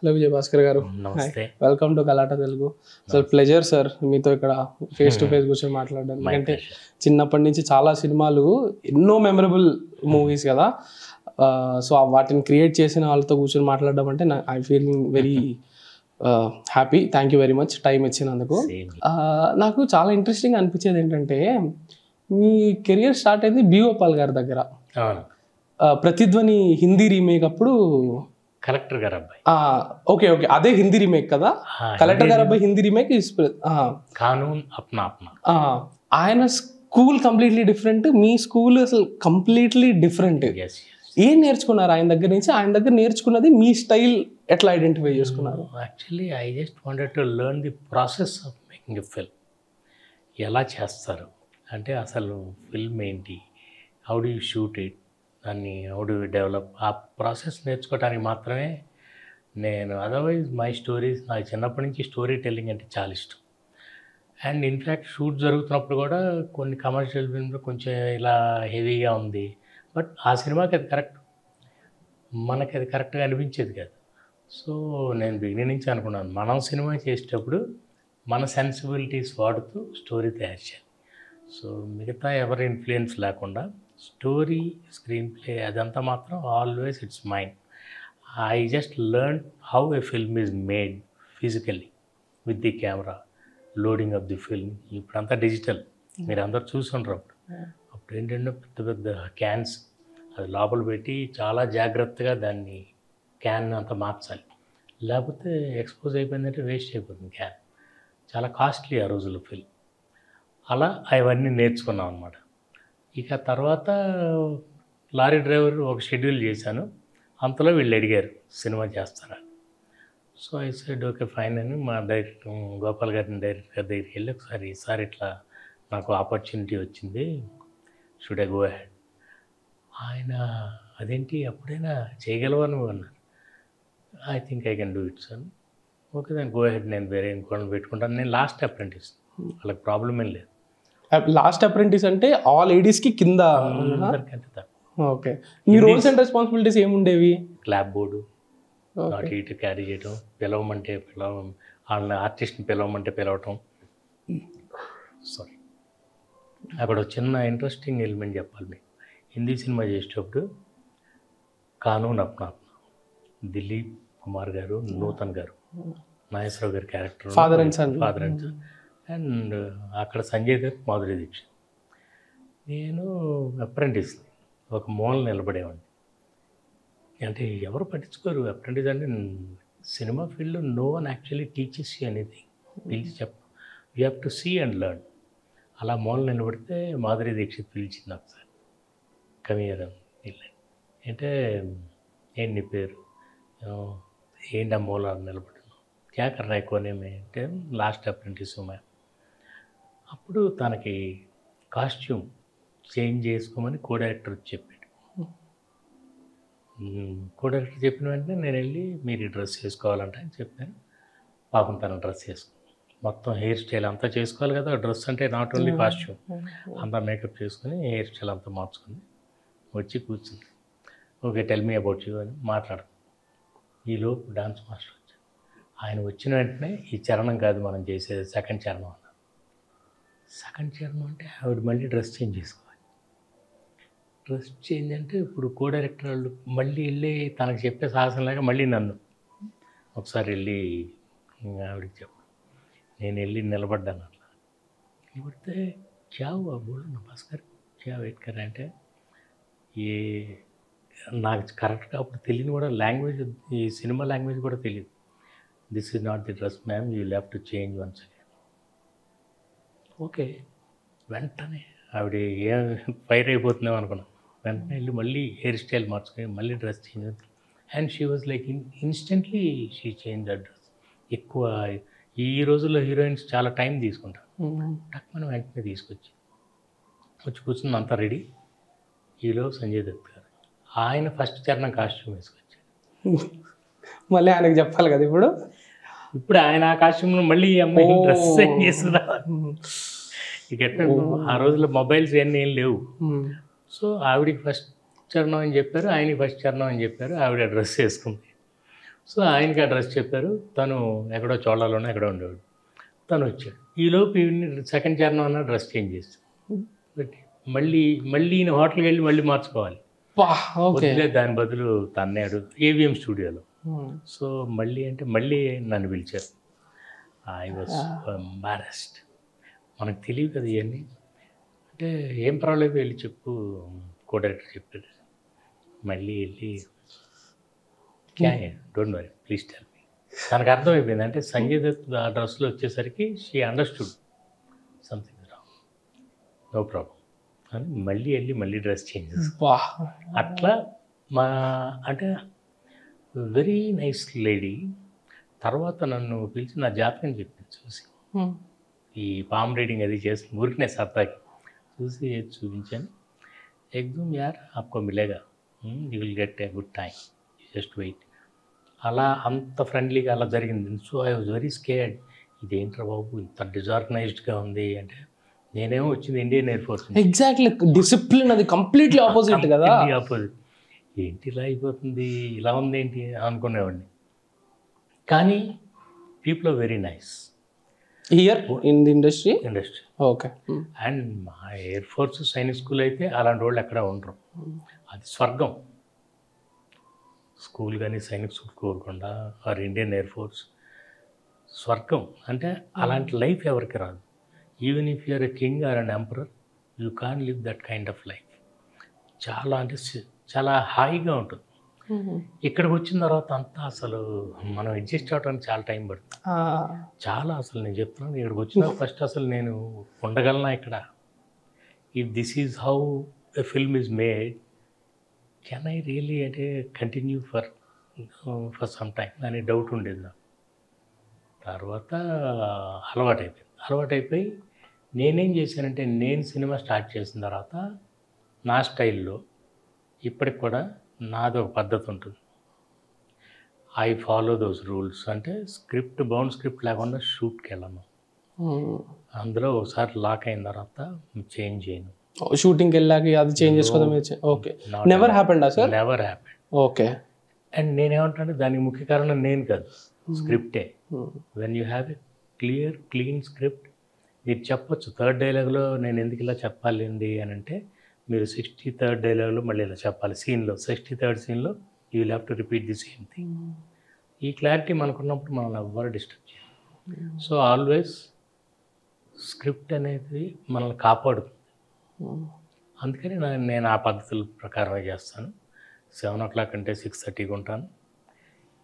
Hello Vijayabhaskar గారు, నమస్తే. Welcome to Galatta Telugu. అసలు ప్లెజర్ సార్ మీతో ఇక్కడ ఫేస్ టు ఫేస్ కూర్చొని మాట్లాడడం. ఎందుకంటే చిన్నప్పటి నుంచి చాలా సినిమాలు, ఎన్నో మెమరబుల్ మూవీస్ కదా. సో వాటిని క్రియేట్ చేసిన వాళ్ళతో కూర్చొని మాట్లాడడం అంటే I feeling very happy. Thank you very much time ఇచ్చినందుకు. నాకు చాలా ఇంట్రెస్టింగ్ అనిపించేది ఏంటంటే, మీ కెరియర్ స్టార్ట్ అయింది బి గోపాల్ గారి దగ్గర. ప్రతిధ్వని హిందీ రీమేక్ అప్పుడు కలెక్టర్ గారు అబ్బాయి. ఓకే ఓకే, అదే హిందీ రీమేక్ కదా. కలెక్టర్ గారు అబ్బాయి హిందీ రీమేక్. కానూన్ అప్నా అప్నా. ఆయన స్కూల్ కంప్లీట్లీ డిఫరెంట్, మీ స్కూల్ అసలు కంప్లీట్లీ డిఫరెంట్. ఏం నేర్చుకున్నారు ఆయన దగ్గర నుంచి? ఆయన దగ్గర నేర్చుకున్నది మీ స్టైల్ ఎట్లా ఐడెంటిఫై చేసుకున్నారు? Actually I just wanted to learn the process of making a film. ఎలా చేస్తారు అంటే, అసలు ఫిల్మ్ ఏంటి, how do you shoot it, దాన్ని హౌ డు యూ డెవలప్, ఆ ప్రాసెస్ నేర్చుకోవడానికి మాత్రమే నేను. అదర్వైజ్ మై స్టోరీస్, నాకు చిన్నప్పటి నుంచి స్టోరీ టెల్లింగ్ అంటే చాలా ఇష్టం. అండ్ ఇన్ఫ్యాక్ట్ షూట్ జరుగుతున్నప్పుడు కూడా కొన్ని కమర్షియల్ ఫిల్మ్లో కొంచెం ఇలా హెవీగా ఉంది, బట్ ఆ సినిమాకి అది కరెక్ట్, మనకి అది కరెక్ట్గా అనిపించేది కాదు. సో నేను బిగినింగ్ నుంచి అనుకున్నాను, మనం సినిమా చేసేటప్పుడు మన సెన్సిబిలిటీస్ వాడుతూ స్టోరీ తయారు చేయాలి. సో మిగతా ఎవరి ఇన్ఫ్లుయెన్స్ లేకుండా స్టోరీ, స్క్రీన్ ప్లే అదంతా మాత్రం always it's mind. I just learn how a film is made physically with the camera, loading of the film. ఇప్పుడంతా డిజిటల్, మీరు అందరు చూసుంటారు. అప్పుడు ఏంటంటే పెద్ద పెద్ద క్యాన్స్ అది లోపల పెట్టి చాలా జాగ్రత్తగా దాన్ని క్యాన్ అంతా మార్చాలి, లేకపోతే ఎక్స్పోజ్ అయిపోయిందంటే వేస్ట్ అయిపోతుంది క్యాన్. చాలా కాస్ట్లీ ఆ రోజుల్లో ఫిల్మ్. అలా అవన్నీ నేర్చుకున్నాం అనమాట. ఇక తర్వాత లారీ డ్రైవర్ ఒక షెడ్యూల్ చేశాను, అంతలో వీళ్ళు అడిగారు సినిమా చేస్తారా. So I said okay fine అని మా డైరెక్టర్ గోపాల్ గారిని, డైరెక్టర్ గారి దగ్గరికి వెళ్ళి ఒకసారి ఈసారి ఇట్లా నాకు ఆపర్చునిటీ వచ్చింది, షుడ్ ఐ గో అహెడ్. ఆయన అదేంటి అప్పుడైనా చేయగలవా నువ్వు అన్నారు. I think I can do it sir. Okay దాన్ని గో అహెడ్, నేను వేరే ఇంకోళ్ళని పెట్టుకుంటాను. నేను లాస్ట్ అప్రెంటిస్, వాళ్ళకి ప్రాబ్లం ఏం లేదు. లాస్ట్ అప్రెంటిస్ అంటే ఆల్ లేడీస్కి కింద. ఓకే, మీ రోల్స్ అండ్ రెస్పాన్సిబిలిటీస్ ఏముండేవి? క్లాప్ బోర్డు అటు ఇటు క్యారీ చేయటం, పిలవమంటే వాళ్ళ ఆర్టిస్ట్ని పిలవమంటే పిలవటం. సారీ, అక్కడ ఒక చిన్న ఇంట్రెస్టింగ్ ఎలిమెంట్ చెప్పాలి మీకు. హిందీ సినిమా చేసేటప్పుడు కానూన్ అప్నా అప్నా, దిలీప్ కుమార్ గారు, నూతన్ గారు, నాగేశ్వరరావు గారి character father and son, and అక్కడ సంజయ్ దత్, మాధురి దీక్షిత్. నేను అప్రెంటిస్ ఒక మూల నిలబడేవాడిని. అంటే ఎవరు పట్టించుకోరు అప్రెంటిస్ అంటే. సినిమా ఫీల్డ్లో no one actually teaches you anything, పిలిచి చెప్పు, you have to see and learn. అలా మూల నిలబడితే మాధురి దీక్షిత్ పిలిచింది ఒకసారి, కమియర్ అంటే ఏంటి నీ పేరు, ఏంటి ఆ మూల నిలబడుతున్నావు, క్యా కర్నా కోనేమే అంటే లాస్ట్ అప్రెంటిస్ మ్యామ్. అప్పుడు తనకి కాస్ట్యూమ్ చేంజ్ చేసుకోమని కో డైరెక్టర్ చెప్పాడు. కో డైరెక్టర్ చెప్పిన వెంటనే నేను వెళ్ళి మీరు ఈ డ్రెస్ చేసుకోవాలంటే అని చెప్పాను. పాపం తన డ్రెస్ చేసుకుని మొత్తం హెయిర్ స్టైల్ అంతా చేసుకోవాలి కదా. డ్రెస్ అంటే నాట్ ఓన్లీ కాస్ట్యూమ్, అంతా మేకప్ చేసుకుని హెయిర్ స్టైల్ అంతా మార్చుకుని వచ్చి కూర్చుంది. Okay tell me about you అని మాట్లాడు. ఈలోపు డాన్స్ మాస్టర్ వచ్చారు. ఆయన వచ్చిన వెంటనే ఈ చరణం కాదు మనం చేసేది, సెకండ్ చరణం అన్నారు. సెకండ్ చరణం అంటే ఆవిడ మళ్ళీ డ్రెస్ చేంజ్ చేసుకోవాలి. డ్రెస్ చేంజ్ అంటే ఇప్పుడు కో డైరెక్టర్ వాళ్ళు మళ్ళీ వెళ్ళి తనకు చెప్పే సాహసం లేక మళ్ళీ నన్ను ఒకసారి వెళ్ళి ఆవిడకి చెప్పు. నేను వెళ్ళి నిలబడ్డాను. అట్లా నిలబడితే చావు ఆ బోల్డ్ భాస్కర్ చా వెయిట్ కర్ అంటే ఏ నాకు కరెక్ట్గా అప్పుడు తెలియని కూడా లాంగ్వేజ్, ఈ సినిమా లాంగ్వేజ్ కూడా తెలియదు. This is not the dress ma'am, you have to change once again. Okay వెంటనే ఆవిడ ఏం ఫైర్ అయిపోతుందేమో అనుకున్నాం. వెంటనే వెళ్ళి మళ్ళీ హెయిర్ స్టైల్ మార్చుకొని మళ్ళీ డ్రెస్ చేంజ్ అవుతుంది. And she was like instantly she change the dress. ఎక్కువ ఈ రోజుల్లో హీరోయిన్స్ చాలా టైం తీసుకుంటారు, మనం వెంటనే తీసుకొచ్చి కూర్చుంది, అంతా రెడీ. ఈలో సంజయ్ దత్ గారు ఆయన ఫస్ట్ చరణం కాస్ట్యూమ్ వేసుకొచ్చాడు. మళ్ళీ ఆయనకు చెప్పాలి కదా ఇప్పుడు ఆయన ఆ కాస్ట్యూమ్లో మళ్ళీ అమ్మాయి డ్రెస్ చేంజ్ చేస్తున్నా. ఇక ఆ రోజుల్లో మొబైల్స్ ఇవన్నీ ఏం లేవు. సో ఆవిడికి ఫస్ట్ చరణం అని చెప్పారు, ఆయనకి ఫస్ట్ చరణం అని చెప్పారు. ఆవిడ డ్రెస్ వేసుకుంది. సో ఆయనకి అడ్రస్ చెప్పారు. తను ఎక్కడో చోళాలోనే ఎక్కడో ఉండేవాడు. తను వచ్చాడు. ఈలోపు సెకండ్ చరణం అన్న డ్రెస్ చేంజ్ చేస్తాను. మళ్ళీ ఈయన హోటల్కి వెళ్ళి మళ్ళీ మార్చుకోవాలి. ఓకే. వదిలే దాని బదులు తన్నాడు ఏవిఎం స్టూడియోలో. సో మళ్ళీ నన్ను పిలిచారు. I was embarrassed. మనకు తెలియదు కదా ఇవన్నీ. అంటే ఏం పర్వాలేదు వెళ్ళి చెప్పు, కో డైరెక్టర్ చెప్పారు. మళ్ళీ వెళ్ళి don't worry please tell me. తనకు అర్థమైపోయింది. అంటే సంజయ్ దత్ ఆ డ్రెస్లో వచ్చేసరికి she understood something wrong, no problem అని మళ్ళీ డ్రెస్ చేంజ్ చేస్తాను. అట్లా అంటే వెరీ నైస్ లేడీ. తర్వాత నన్ను పిలిచి నా జాతకం చెప్పింది చూసి, ఈ పామ్ రీడింగ్ అది చేసి ఊరికినే సరదాకి చూసి చూపించాను. ఎగ్జామ్ యార్ ఆప్కో మిలేగా, you will get a good time, just wait. అలా అంత ఫ్రెండ్లీగా అలా జరిగింది. So I was very scared. ఇదేంట్రా బాబు ఇంత డిజార్గనైజ్డ్గా ఉంది అంటే. నేనేమో వచ్చింది Indian air force. Exactly discipline అది కంప్లీట్లీ ఆపోజిట్ కదా. ఆపోజిట్. ఏంటి ఇలా అయిపోతుంది, ఇలా ఉంది ఏంటి అనుకునేవాడిని. కానీ people are very nice here in the industry. Okay. And మా ఎయిర్ ఫోర్స్ సైనిక్ స్కూల్ అయితే అలాంటి వాళ్ళు ఎక్కడ ఉండరు. అది స్వర్గం. స్కూల్ కానీ Sainik school Korukonda or Indian air force స్వర్గం. అంటే అలాంటి లైఫ్ ఎవరికి రాదు. Even if you're a king or an emperor, you can live that kind of life. చాలా అంటే చాలా హాయిగా ఉంటుంది. ఇక్కడికి వచ్చిన తర్వాత అంతా అసలు మనం అడ్జస్ట్ అవడానికి చాలా టైం పడుతుంది. చాలా అసలు నేను చెప్తున్నాను, ఇక్కడికి వచ్చిన ఫస్ట్ అసలు నేను ఉండగలనా ఇక్కడ, if this is how a film is made, can I really అంటే కంటిన్యూ ఫర్ సమ్ టైం అనే డౌట్ ఉండేది నాకు. తర్వాత అలవాటైపోయి నేనేం చేశానంటే, నేను సినిమా స్టార్ట్ చేసిన తర్వాత నా స్టైల్లో ఇప్పటికి కూడా నాది ఒక పద్ధతి ఉంటుంది. I follow those rules. అంటే బౌండ్ స్క్రిప్ట్ లేకుండా షూట్కి వెళ్ళను. అందులో ఒకసారి లాక్ అయిన తర్వాత చేంజ్ చేయను. షూటింగ్కి వెళ్ళాక అది చేంజ్ చేసుకోవడం. ఓకే. నెవర్ హ్యాపెండా sir? Never happened. Okay. And నేనేమంటానంటే దానికి ముఖ్య కారణం నేను కాదు, స్క్రిప్టే. When you have a clean script, మీరు చెప్పొచ్చు థర్డ్ డైలాగ్లో నేను ఎందుకు ఇలా చెప్పాలి అండి అని అంటే, మీరు 63rd డైలాగ్లో మళ్ళీ ఇలా చెప్పాలి. సీన్లో 63rd సీన్లో you will have to repeat the same thing. ఈ క్లారిటీ మనకున్నప్పుడు మనల్ని ఎవ్వరు డిస్టర్బ్ చేయాలి. సో ఆల్వేస్ స్క్రిప్ట్ అనేది మనల్ని కాపాడుతుంది. అందుకని నేను ఆ పద్ధతుల ప్రకారమే చేస్తాను. 7 o'clock అంటే 6:30కి ఉంటాను.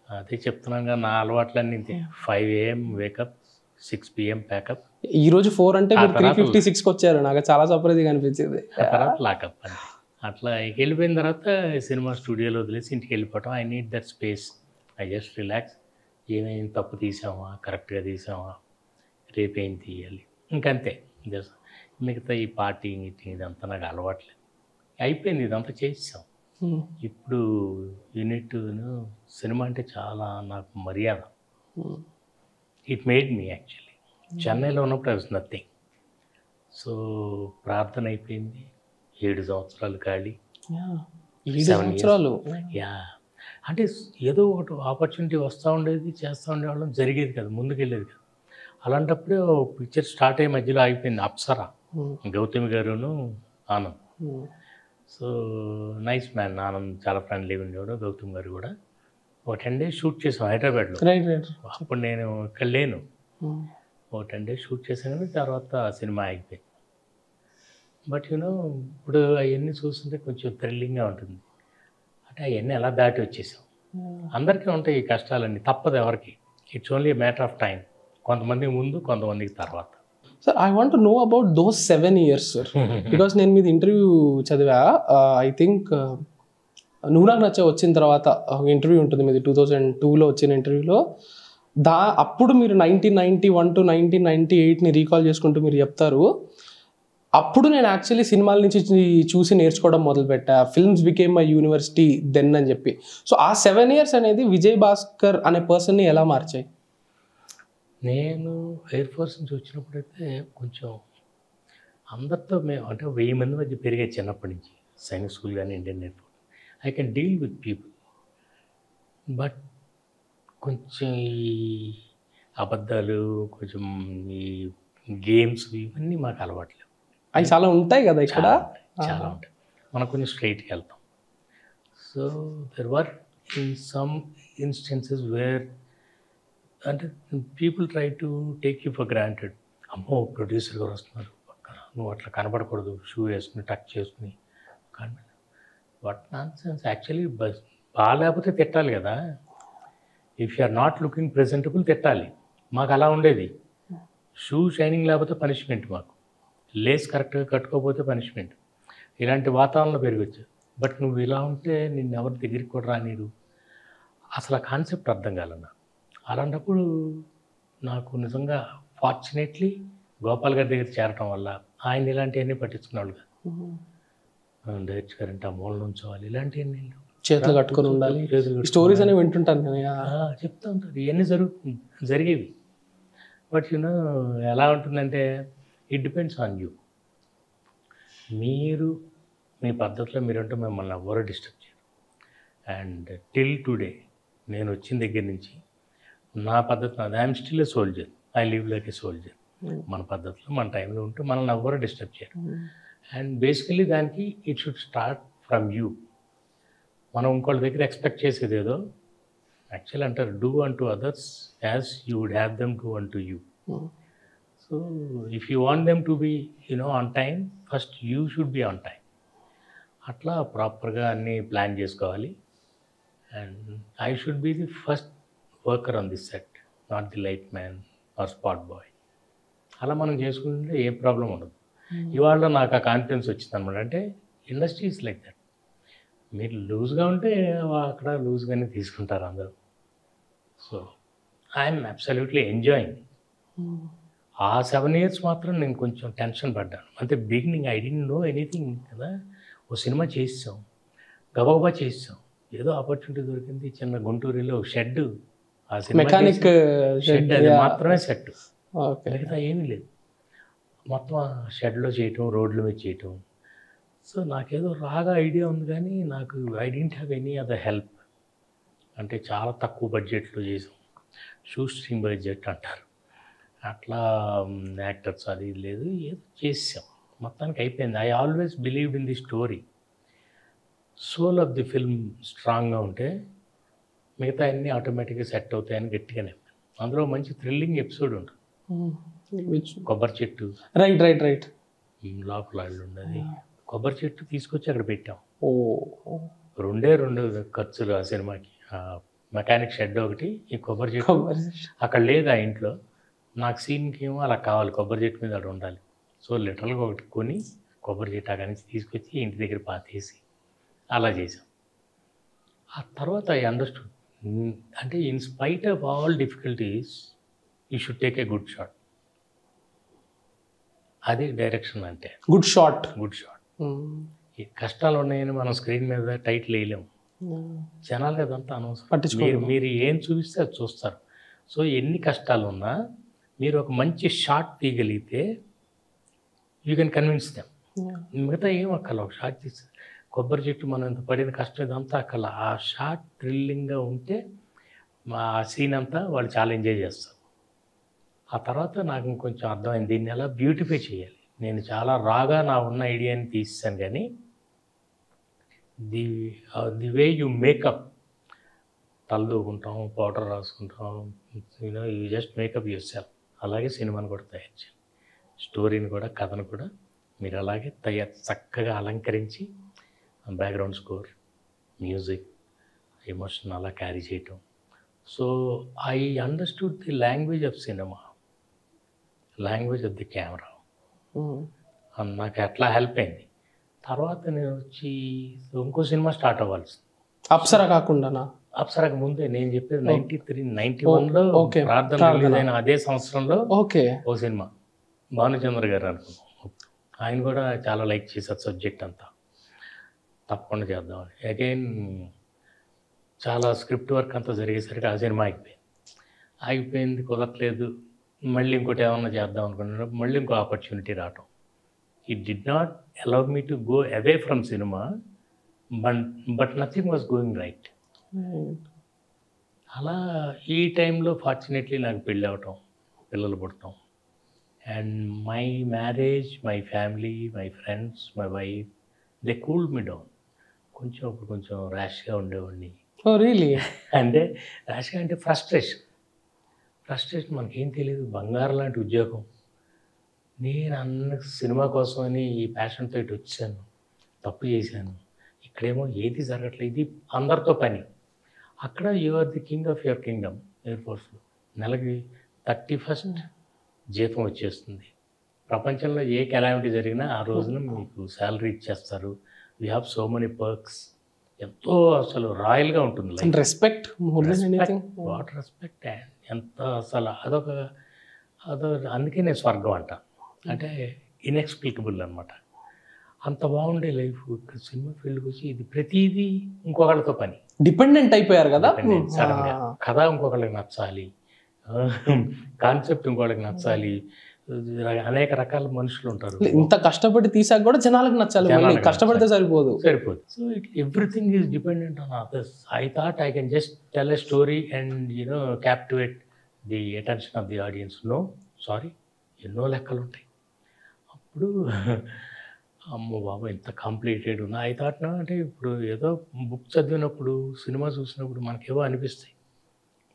అదే చెప్తున్నాను కదా, నా అలవాట్లన్నీ 5 AM వేకప్, 6 PM ప్యాకప్. ఈరోజు 4 అంటే 3:56కి వచ్చారు. నాకు చాలా సర్ప్రైజ్గా అనిపించింది. తర్వాత లాకప్ అంటే అట్లా వెళ్ళిపోయిన తర్వాత సినిమా స్టూడియోలో వదిలేసి ఇంటికి వెళ్ళిపోవటం. I need that space. I just relax. ఏమేమి తప్పు తీసామా, కరెక్ట్గా తీసామా, రేపేం తీయాలి, ఇంకంతే. మిగతా ఈ పార్టీ ఇదంతా నాకు అలవాట్లేదు. అయిపోయింది, ఇదంతా చేసాం. ఇప్పుడు యూనిట్ సినిమా అంటే చాలా నాకు మర్యాద. It made me actually. చెన్నైలో ఉన్నప్పుడు ఐ వాజ్ నథింగ్. సో ప్రార్థన అయిపోయింది. 7 సంవత్సరాలు ఖాళీ. 7 సంవత్సరాలు. యా, అంటే ఏదో ఒకటి ఆపర్చునిటీ వస్తూ ఉండేది, చేస్తూ ఉండేవాళ్ళం, జరిగేది కదా, ముందుకెళ్ళేది కదా. అలాంటప్పుడే పిక్చర్ స్టార్ట్ అయ్యే మధ్యలో అయిపోయింది. అప్సరా, గౌతమి గారును Anand. So nice man. Anand చాలా ఫ్రెండ్లీగా ఉండేవాడు, గౌతమ్ గారు కూడా. ఒక 10 days షూట్ చేసాం హైదరాబాద్లో. అప్పుడు నేను ఇక్కడ లేను. ఒక 10 days షూట్ చేశాను. తర్వాత సినిమా అయిపోయింది. బట్ ఇప్పుడు అవన్నీ చూస్తుంటే కొంచెం థ్రిల్లింగ్గా ఉంటుంది. అంటే అవన్నీ ఎలా దాటి వచ్చేసాం. అందరికీ ఉంటాయి ఈ కష్టాలన్నీ, తప్పదు ఎవరికి. It's only matter of time. కొంతమందికి ముందు, కొంతమందికి తర్వాత. Sir, I want to know about those 7 years sir. Because నేను మీది ఇంటర్వ్యూ చదివా. ఐ థింక్ నువ్వు నాకు నచ్చే వచ్చిన తర్వాత ఇంటర్వ్యూ ఉంటుంది మీది 2002లో వచ్చిన ఇంటర్వ్యూలో. అప్పుడు మీరు 1991 to 1998ని రీకాల్ చేసుకుంటూ మీరు చెప్తారు, అప్పుడు నేను యాక్చువల్లీ సినిమాల నుంచి చూసి నేర్చుకోవడం మొదలుపెట్టా, films became my university then అని చెప్పి. సో ఆ 7 years అనేది విజయ్ భాస్కర్ అనే పర్సన్ని ఎలా మార్చాయి? నేను ఎయిర్ ఫోర్స్ నుంచి వచ్చినప్పుడైతే కొంచెం అందరితో మేము అంటే 1000 మంది మధ్య పెరిగే చిన్నప్పటి నుంచి, సైనిక్ స్కూల్ కానీ Indian air force. I can deal with people. But కొంచెం ఈ అబద్ధాలు, కొంచెం ఈ గేమ్స్ ఇవన్నీ మాకు అలవాట్లేవు. అవి చాలా ఉంటాయి కదా ఇక్కడ. చాలా ఉంటాయి. మనం కొంచెం స్ట్రైట్కి వెళ్తాం. So there were in some instances where అంటే people try to take you for granted. అమ్మో ప్రొడ్యూసర్ గారు వస్తున్నారు పక్కన, నువ్వు అట్లా కనబడకూడదు, షూ వేసుకుని టచ్ చేసుకుని. కానీ వాట్ నాన్ సెన్స్. యాక్చువల్లీ బాగాలేకపోతే తిట్టాలి కదా. If you are not looking presentable తిట్టాలి. మాకు అలా ఉండేది. షూ షైనింగ్ లేకపోతే పనిష్మెంట్, మాకు లేస్ కరెక్ట్గా కట్టుకోకపోతే పనిష్మెంట్. ఇలాంటి వాతావరణంలో పెరగచ్చు. బట్ నువ్వు ఇలా ఉంటే నిన్ను ఎవరి దగ్గరికి కూడా రానిరు. అసలు ఆ కాన్సెప్ట్ అర్థం కాలన్నా. అలాంటప్పుడు నాకు నిజంగా ఫార్చునేట్లీ గోపాల్ గారి దగ్గర చేరటం వల్ల ఆయన ఇలాంటివన్నీ పట్టించుకునేవాళ్ళు కాదు. డైరెక్టర్ గారు అంటే ఆ మూల నుంచోవాలి, ఇలాంటివన్నీ చేతులు కట్టుకొని ఉండాలి. స్టోరీస్ అనేవి వింటుంటాను నేను. చెప్తా ఉంటారు ఇవన్నీ జరిగేవి. బట్ యూనో ఎలా ఉంటుందంటే ఇట్ డిపెండ్స్ ఆన్ యూ. మీరు మీ పద్ధతిలో మీరంటూ మిమ్మల్ని ఎవరో డిస్టర్బ్ చేయరు. అండ్ టిల్ టుడే నేను వచ్చిన దగ్గర నుంచి నా పద్ధతి నాది. I'm still A soldier. I live like A soldier. మన పద్ధతిలో మన టైంలో ఉంటే మనల్ని ఎవరో డిస్టర్బ్ చేయరు. అండ్ బేసికలీ దానికి it should start from you. మనం ఇంకోళ్ళ దగ్గర ఎక్స్పెక్ట్ చేసేది ఏదో యాక్చువల్లీ అంటారు do unto others as you would have them do unto you. So if you want them to be on time, first you should be on time. అట్లా ప్రాపర్గా అన్నీ plan చేసుకోవాలి. And I should be the first worker on this set, not the light man or spot boy. అలా మనం చేసుకుంటే ఏ problem ఉండదు. ఇవాళ నాకు ఆ కాన్ఫిడెన్స్ వచ్చింది అనమాట. అంటే ఇండస్ట్రీ ఇస్ లైక్ దట్. మీరు లూజ్గా ఉంటే అక్కడ లూజ్గానే తీసుకుంటారు అందరూ. So I'm absolutely enjoying. ఆ 7 years మాత్రం నేను కొంచెం టెన్షన్ పడ్డాను. అంటే beginning I don't know anything కదా. ఓ సినిమా చేసాం, గబగబా చేసాం, ఏదో ఆపర్చునిటీ దొరికింది. చిన్న గుంటూరులో షెడ్, ఆ సినిమా మెకానిక్ షెడ్, అది మాత్రమే సెట్, మిగతా ఏమీ లేదు. మొత్తం ఆ షెడ్లో చేయటం, రోడ్ల మీద చేయటం. సో నాకేదో రాగా ఐడియా ఉంది, కానీ నాకు I don't have any other help. అంటే చాలా తక్కువ బడ్జెట్లో చేసాం. షూ స్ట్రింగ్ బడ్జెట్ అంటారు అట్లా. యాక్టర్స్ అది లేదు, ఏదో చేసాం, మొత్తానికి అయిపోయింది. I always believed in the story. Soul of the film స్ట్రాంగ్గా ఉంటే మిగతా అన్నీ ఆటోమేటిక్గా సెట్ అవుతాయని గట్టిగానే. అందులో మంచి థ్రిల్లింగ్ ఎపిసోడ్ ఉంటుంది. కొబ్బరి చెట్టు, రైట్ లోపల ఉన్నది కొబ్బరి చెట్టు తీసుకొచ్చి అక్కడ పెట్టాం. రెండే ఖర్చులు ఆ సినిమాకి. మెకానిక్ షెడ్ ఒకటి, ఈ కొబ్బరి చెట్టు అక్కడ లేదు ఆ ఇంట్లో. నాకు సీన్కి ఏమో అలా కావాలి, కొబ్బరి చెట్టు మీద అక్కడ ఉండాలి. సో లిటరల్గా ఒకటి కొని కొబ్బరి చెట్టు అక్కడి నుంచి తీసుకొచ్చి ఇంటి దగ్గర పాతేసి అలా చేసాం. ఆ తర్వాత ఐ అండర్స్టూడ్, అంటే in spite of all difficulties you should take a good shot. అది డైరెక్షన్ అంటే. Good shot. ఈ కష్టాలు ఉన్నాయని మనం స్క్రీన్ మీద టైటిల్ వేయలేము. జనాలు అదంతా అనవసరం. మీరు ఏం చూపిస్తే అది చూస్తారు. సో ఎన్ని కష్టాలు ఉన్నా మీరు ఒక మంచి షాట్ తీయగలిగితే యూ కెన్ కన్విన్స్ దెమ్. మిగతా ఏం అక్కల, ఒక షాట్ తీస్తే కొబ్బరి చెట్టు మనం ఇంత పడిన కష్టం ఇదంతా అక్కల. ఆ షాట్ థ్రిల్లింగ్గా ఉంటే ఆ సీన్ అంతా వాళ్ళు చాలా ఎంజాయ్ చేస్తారు. ఆ తర్వాత నాకు ఇంకొంచెం అర్థమైంది, దీన్ని ఎలా బ్యూటిఫై చేయాలి. నేను చాలా రాగా నా ఉన్న ఐడియాని తీసాను, కానీ ది వే యూ మేకప్, తలదూకుంటాం, పౌడర్ రాసుకుంటాం, you just make up yourself. అలాగే సినిమాని కూడా తయారు చేయాలి. స్టోరీని కూడా, కథను కూడా మీరు అలాగే చక్కగా అలంకరించి బ్యాక్గ్రౌండ్ స్కోర్, మ్యూజిక్, ఎమోషన్ అలా క్యారీ చేయటం. So I understood the language of cinema, language of the camera. నాకు అట్లా హెల్ప్ అయింది. తర్వాత నేను వచ్చి ఇంకో సినిమా స్టార్ట్ అవ్వాల్సింది. అప్సరా కాకుండా? అప్సరాకు ముందే నేను చెప్పేది 91లో ప్రార్థన రిలీజ్ అయిన అదే సంవత్సరంలో ఓ సినిమా భానుచంద్ర గారు అనుకున్నాం. ఆయన కూడా చాలా లైక్ చేశారు సబ్జెక్ట్ అంతా, తప్పకుండా చేద్దామని. అగైన్ చాలా స్క్రిప్ట్ వర్క్ అంతా జరిగేసరికి ఆ సినిమా ఆగిపోయింది, కుదరట్లేదు. మళ్ళీ ఇంకోటి ఏమన్నా చేద్దాం అనుకున్నాను. మళ్ళీ ఇంకో ఆపర్చునిటీ రావటం. It did not allow me to go away from cinema, but nothing was going right. అలా ఈ టైంలో ఫార్చునేట్లీ నాకు పెళ్ళి అవటం, పిల్లలు పుట్టడం, and my marriage, my family, my friends, my wife, they cooled me down. కొంచెం అప్పుడు కొంచెం ర్యాష్గా ఉండేవాడిని. Oh really? అంటే ర్యాష్గా అంటే ఫ్రస్ట్రేషన్ మనకేం తెలియదు. బంగారం లాంటి ఉద్యోగం, నేను అన్న సినిమా కోసం అని ఈ ప్యాషన్తో ఇటు వచ్చాను, తప్పు చేశాను. ఇక్కడేమో ఏది జరగట్లేదు, ఇది అందరితో పని. అక్కడ you are the king of your kingdom. ఎయిర్ఫోర్స్లో నెలకి 31st జీతం వచ్చేస్తుంది. ప్రపంచంలో ఏ కెలామిటీ జరిగినా ఆ రోజున మీకు శాలరీ ఇచ్చేస్తారు. We have so many perks. ఎంతో అసలు రాయల్గా ఉంటుంది life. Respect, what respect. And ఎంత అసలు అదో అందుకే నేను స్వర్గం అంట. అంటే ఇన్ఎక్స్ప్లికబుల్ అనమాట. అంత బాగుండే లైఫ్. ఇక్కడ సినిమా ఫీల్డ్కి వచ్చి ఇది ప్రతిదీ ఇంకొకళ్ళతో పని, డిపెండెంట్ అయిపోయారు కదా. సడన్గా కథ ఇంకొకళ్ళకి నచ్చాలి, కాన్సెప్ట్ ఇంకొకళ్ళకి నచ్చాలి, అనేక రకాల మనుషులు ఉంటారు. ఇంత కష్టపడి తీసాక కూడా జనాలకు నచ్చాలి, కష్టపడితే సరిపోదు. So everything is dependent on others. I thought I can just tell a story and captivate the attention of the audience. No, sorry, ఎన్నో లెక్కలు ఉంటాయి. అప్పుడు అమ్మో బాబా ఇంత కాంప్లికేటెడ్ ఉన్నా. ఐ థాట్ అంటే ఇప్పుడు ఏదో బుక్ చదివినప్పుడు, సినిమా చూసినప్పుడు మనకేవో అనిపిస్తాయి,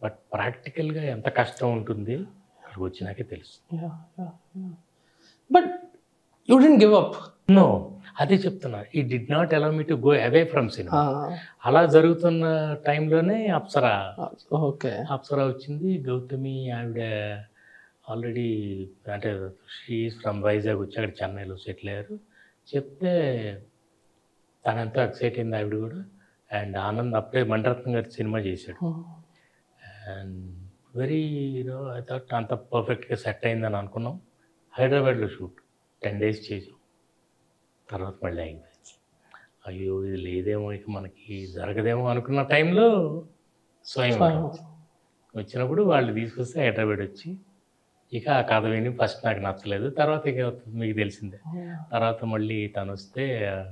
బట్ ప్రాక్టికల్గా ఎంత కష్టం ఉంటుంది అక్కడికి వచ్చినాకే తెలుసు. But you didn't give up. No, అదే చెప్తున్నా. It did not allow me to go away from cinema. అలా జరుగుతున్న టైంలోనే అప్సరా వచ్చింది. గౌతమి ఆవిడ ఆల్రెడీ అంటే షీ ఈజ్ ఫ్రమ్ వైజాగ్, వచ్చి అక్కడ చెన్నైలో సెటిల్ అయ్యారు. చెప్తే తనంతా ఎక్సైట్ అయింది ఆవిడ కూడా. అండ్ ఆనంద్ అప్పుడే మణిరత్నం గారి సినిమా చేశాడు. అండ్ వెరీ ఐ థాట్ అంత పర్ఫెక్ట్గా సెట్ అయిందని అనుకున్నాం. హైదరాబాద్లో షూట్ 10 days చేసాం. తర్వాత మళ్ళీ అయింది. అయ్యో ఇది లేదేమో, ఇక మనకి జరగదేమో అనుకున్న టైంలో స్వయంవరం వచ్చినప్పుడు వాళ్ళు తీసుకొస్తే హైదరాబాద్ వచ్చి ఇక ఆ కథ విని ఫస్ట్ నాకు నచ్చలేదు. తర్వాత ఇక మీకు తెలిసిందే. తర్వాత మళ్ళీ తను వస్తే,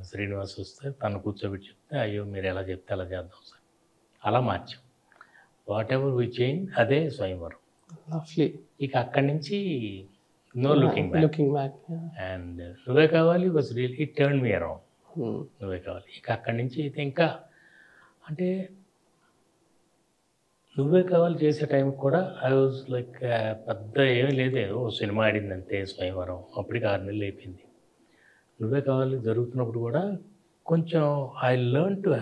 శ్రీనివాస్ వస్తే, తను కూర్చోబెట్టి చెప్తే అయ్యో మీరు ఎలా చెప్తే అలా చేద్దాం సార్, అలా మార్చాం. వాట్ ఎవర్ వి చేంజ్, అదే స్వయంవరం. ఇక అక్కడి నుంచి నో లుకింగ్ బ్యాక్. అండ్ నువ్వే కావాలి was real, it turn me around. నువ్వే కావాలి. ఇక అక్కడి నుంచి అయితే ఇంకా అంటే నువ్వే కావాలి చేసే టైంకి కూడా ఐ వాజ్ లైక్ పెద్ద ఏమీ లేదు, ఏదో సినిమా ఆడింది అంతే స్వయంవరం. అప్పటికి 6 నెలలు అయిపోయింది. నువ్వే కావాలి జరుగుతున్నప్పుడు కూడా కొంచెం I learn to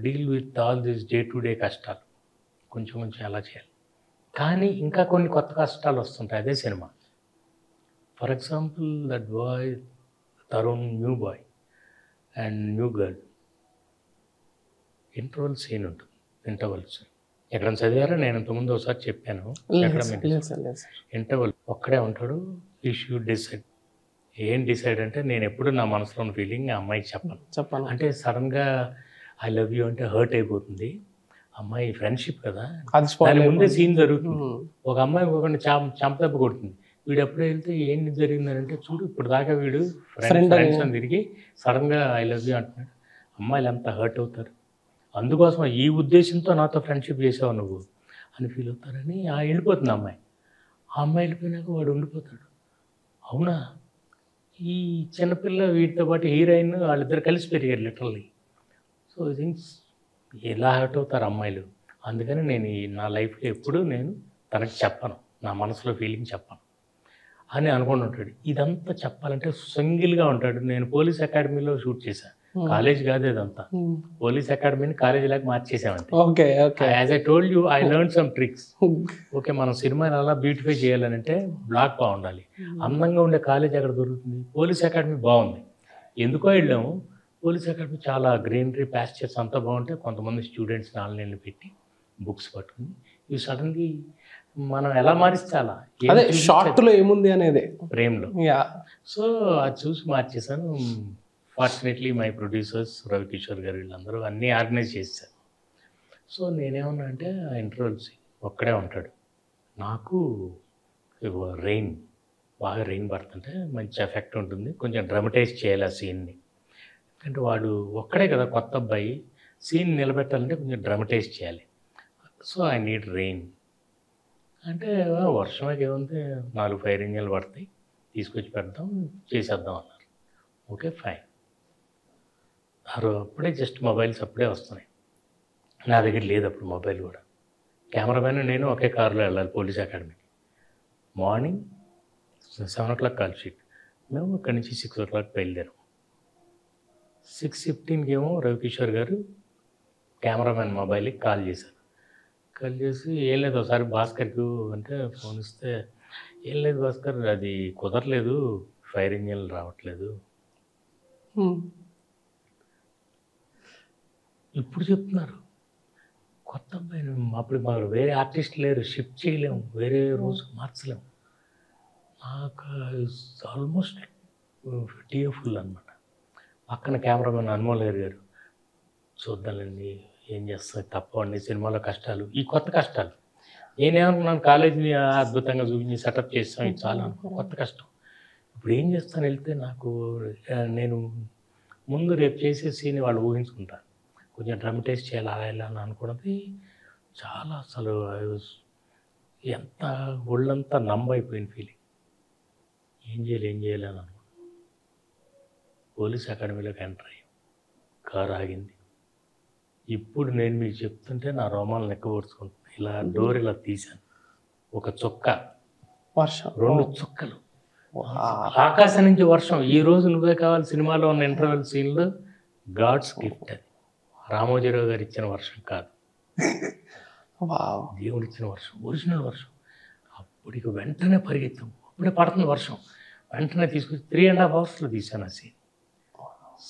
deal with all this day to day కష్టాలు. కొంచెం ఎలా చేయాలి. కానీ ఇంకా కొన్ని కొత్త కష్టాలు వస్తుంటాయి అదే cinema. For example that boy Tarun, new boy and new girl, interval scene ఉంటుంది. ఇంటర్వల్స్ ఎక్కడ చదివారో నేను ఇంతకుముందు ఒకసారి చెప్పాను. ఇంటర్వల్ ఒక్కడే ఉంటాడు. ఈ షుడ్ డిసైడ్. ఏం డిసైడ్ అంటే నేను ఎప్పుడు నా మనసులో ఉన్న ఫీలింగ్ ఆ అమ్మాయికి చెప్పను. అంటే సడన్గా ఐ లవ్ యూ అంటే హర్ట్ అయిపోతుంది అమ్మాయి. ఫ్రెండ్షిప్ కదా, దాని ముందే సీన్ జరుగుతుంది. ఒక అమ్మాయి ఒకరిని చంపదెబ్బ కొడుతుంది. వీడు ఎప్పుడో వెళ్తే ఏంటి జరిగిందని అంటే చూడు ఇప్పుడు దాకా వీడు ఫ్రెండ్స్ అని తిరిగి సడన్గా ఐ లవ్ యూ అంటున్నాడు. అమ్మాయిలు ఎంత హర్ట్ అవుతారు. అందుకోసం ఈ ఉద్దేశంతో నాతో ఫ్రెండ్షిప్ చేసావు నువ్వు అని ఫీల్ అవుతారని వెళ్ళిపోతుంది అమ్మాయి. ఆ అమ్మాయి వెళ్ళిపోయినాక వాడు ఉండిపోతాడు. అవునా, ఈ చిన్నపిల్ల వీటితో పాటు హీరోయిన్ వాళ్ళిద్దరు కలిసి పెరిగారు లిటరల్లీ. సో థింగ్స్ ఎలా హర్ట్ అవుతారు అమ్మాయిలు. అందుకని నేను నా లైఫ్లో ఎప్పుడూ నేను తనకి చెప్పను, నా మనసులో ఫీలింగ్ చెప్పను అని అనుకుని ఉంటాడు. ఇదంతా చెప్పాలంటే సింగిల్గా ఉంటాడు. నేను పోలీస్ అకాడమీలో షూట్ చేశాను. కాలేజ్ కాదు ఇదంతా, పోలీస్ అకాడమీని కాలేజ్ లాగా మార్చేసామంటే. As I told you I learn some tricks. Okay, మనం సినిమాని అలా బ్యూటిఫై చేయాలని అంటే బ్లాక్ బాగుండాలి. అందంగా ఉండే కాలేజ్ ఎక్కడ దొరుకుతుంది? పోలీస్ అకాడమీ బాగుంది. ఎందుకో వెళ్ళాము. పోలీస్ అకాడమీ చాలా గ్రీనరీ, ప్యాస్చర్స్ అంతా బాగుంటే కొంతమంది స్టూడెంట్స్ని ఆన్లైన్లో పెట్టి బుక్స్ పట్టుకుని ఇవి సడన్లీ మనం ఎలా మారిస్తే అలా అదే షార్ట్లో ఏముంది అనేది ప్రేమ్లో. సో అది చూసి మార్చేసాను. ఫార్చునేట్లీ మై ప్రొడ్యూసర్స్ రవికిషోర్ గారు వీళ్ళందరూ అన్నీ ఆర్గనైజ్ చేశారు. సో నేనేమన్నా అంటే ఆ ఇంటర్వెల్స్ ఒక్కడే ఉంటాడు. నాకు బాగా రెయిన్ పడుతుంటే మంచి ఎఫెక్ట్ ఉంటుంది. కొంచెం డ్రమటైజ్ చేయాలి ఆ సీన్ని. ఎందుకంటే వాడు ఒక్కడే కదా కొత్త అబ్బాయి. సీన్ నిలబెట్టాలంటే కొంచెం డ్రామటైజ్ చేయాలి. సో ఐ నీడ్ రెయిన్ అంటే వర్షంకి ఏముంది 4 ఫైర్ ఇంజన్లు పడతాయి, తీసుకొచ్చి పెడదాం చేసేద్దాం అన్నారు. Okay fine. అప్పుడే జస్ట్ మొబైల్స్ అప్పుడే వస్తున్నాయి. నా దగ్గర లేదు అప్పుడు మొబైల్ కూడా. కెమెరామెన్ నేను ఒకే కారులో వెళ్ళాలి పోలీస్ అకాడమీకి. Morning 7 o'clock call sheet. మేము అక్కడి నుంచి 6 o'clock బయలుదేరాం. 6:15కి ఏమో రవికిషోర్ గారు కెమెరామెన్ మొబైల్కి కాల్ చేశారు. కాల్ చేసి ఏం లేదు ఒకసారి భాస్కర్కి అంటే ఫోన్ ఇస్తే, ఏం లేదు భాస్కర్ అది కుదరలేదు, ఫైర్ ఇంజిన్లు రావట్లేదు. ఇప్పుడు చెప్తున్నారు కొత్త అబ్బాయి, అప్పుడు మాకు వేరే ఆర్టిస్ట్ లేరు, షిఫ్ట్ చేయలేము, వేరే రోజు మార్చలేము. నాకు ఆల్మోస్ట్ టీఎఫుల్ అనమాట. పక్కన కెమెరామెన్ అన్మోల్ గారు చూద్దానండి ఏం చేస్తాయి తప్పండి, సినిమాలో కష్టాలు, ఈ కొత్త కష్టాలు. నేనేమనుకున్నాను కాలేజీని అద్భుతంగా చూపించి సెటప్ చేస్తాం, ఇది చాలా కొత్త కష్టం. ఇప్పుడు ఏం చేస్తాను వెళ్తే నాకు నేను ముందు రేపు చేసే సీన్ వాళ్ళు ఊహించుకుంటాను, కొంచెం డ్రామటైజ్ చేయాలి అలా ఇలా అని అనుకున్నది. చాలా అసలు ఎంత ఒళ్ళంతా నంబైపోయిన ఫీలింగ్. ఏం చేయాలి అని అనుకున్నాను. పోలీస్ అకాడమీలోకి ఎంటర్ అయ్యాం. కారు ఆగింది. ఇప్పుడు నేను మీకు చెప్తుంటే నా రోమాలు నెక్కబడుచుకుంటున్నాను. ఇలా డోర్ ఇలా తీశాను, ఒక చుక్క వర్షం, 2 చుక్కలు ఆకాశం నుంచి వర్షం. ఈ రోజు నువ్వే కావాలి సినిమాలో ఉన్న ఇంటర్వెల్ సీన్లో గాడ్స్ గిఫ్ట్. అది రామోజీరావు గారు ఇచ్చిన వర్షం కాదు, దేవుడు ఇచ్చిన వర్షం, ఒరిజినల్ వర్షం. అప్పటికి వెంటనే పరిగెత్తాం, అప్పుడే పడుతుంది వర్షం, వెంటనే తీసుకొచ్చి 3.5 hours తీశాను ఆ సీన్.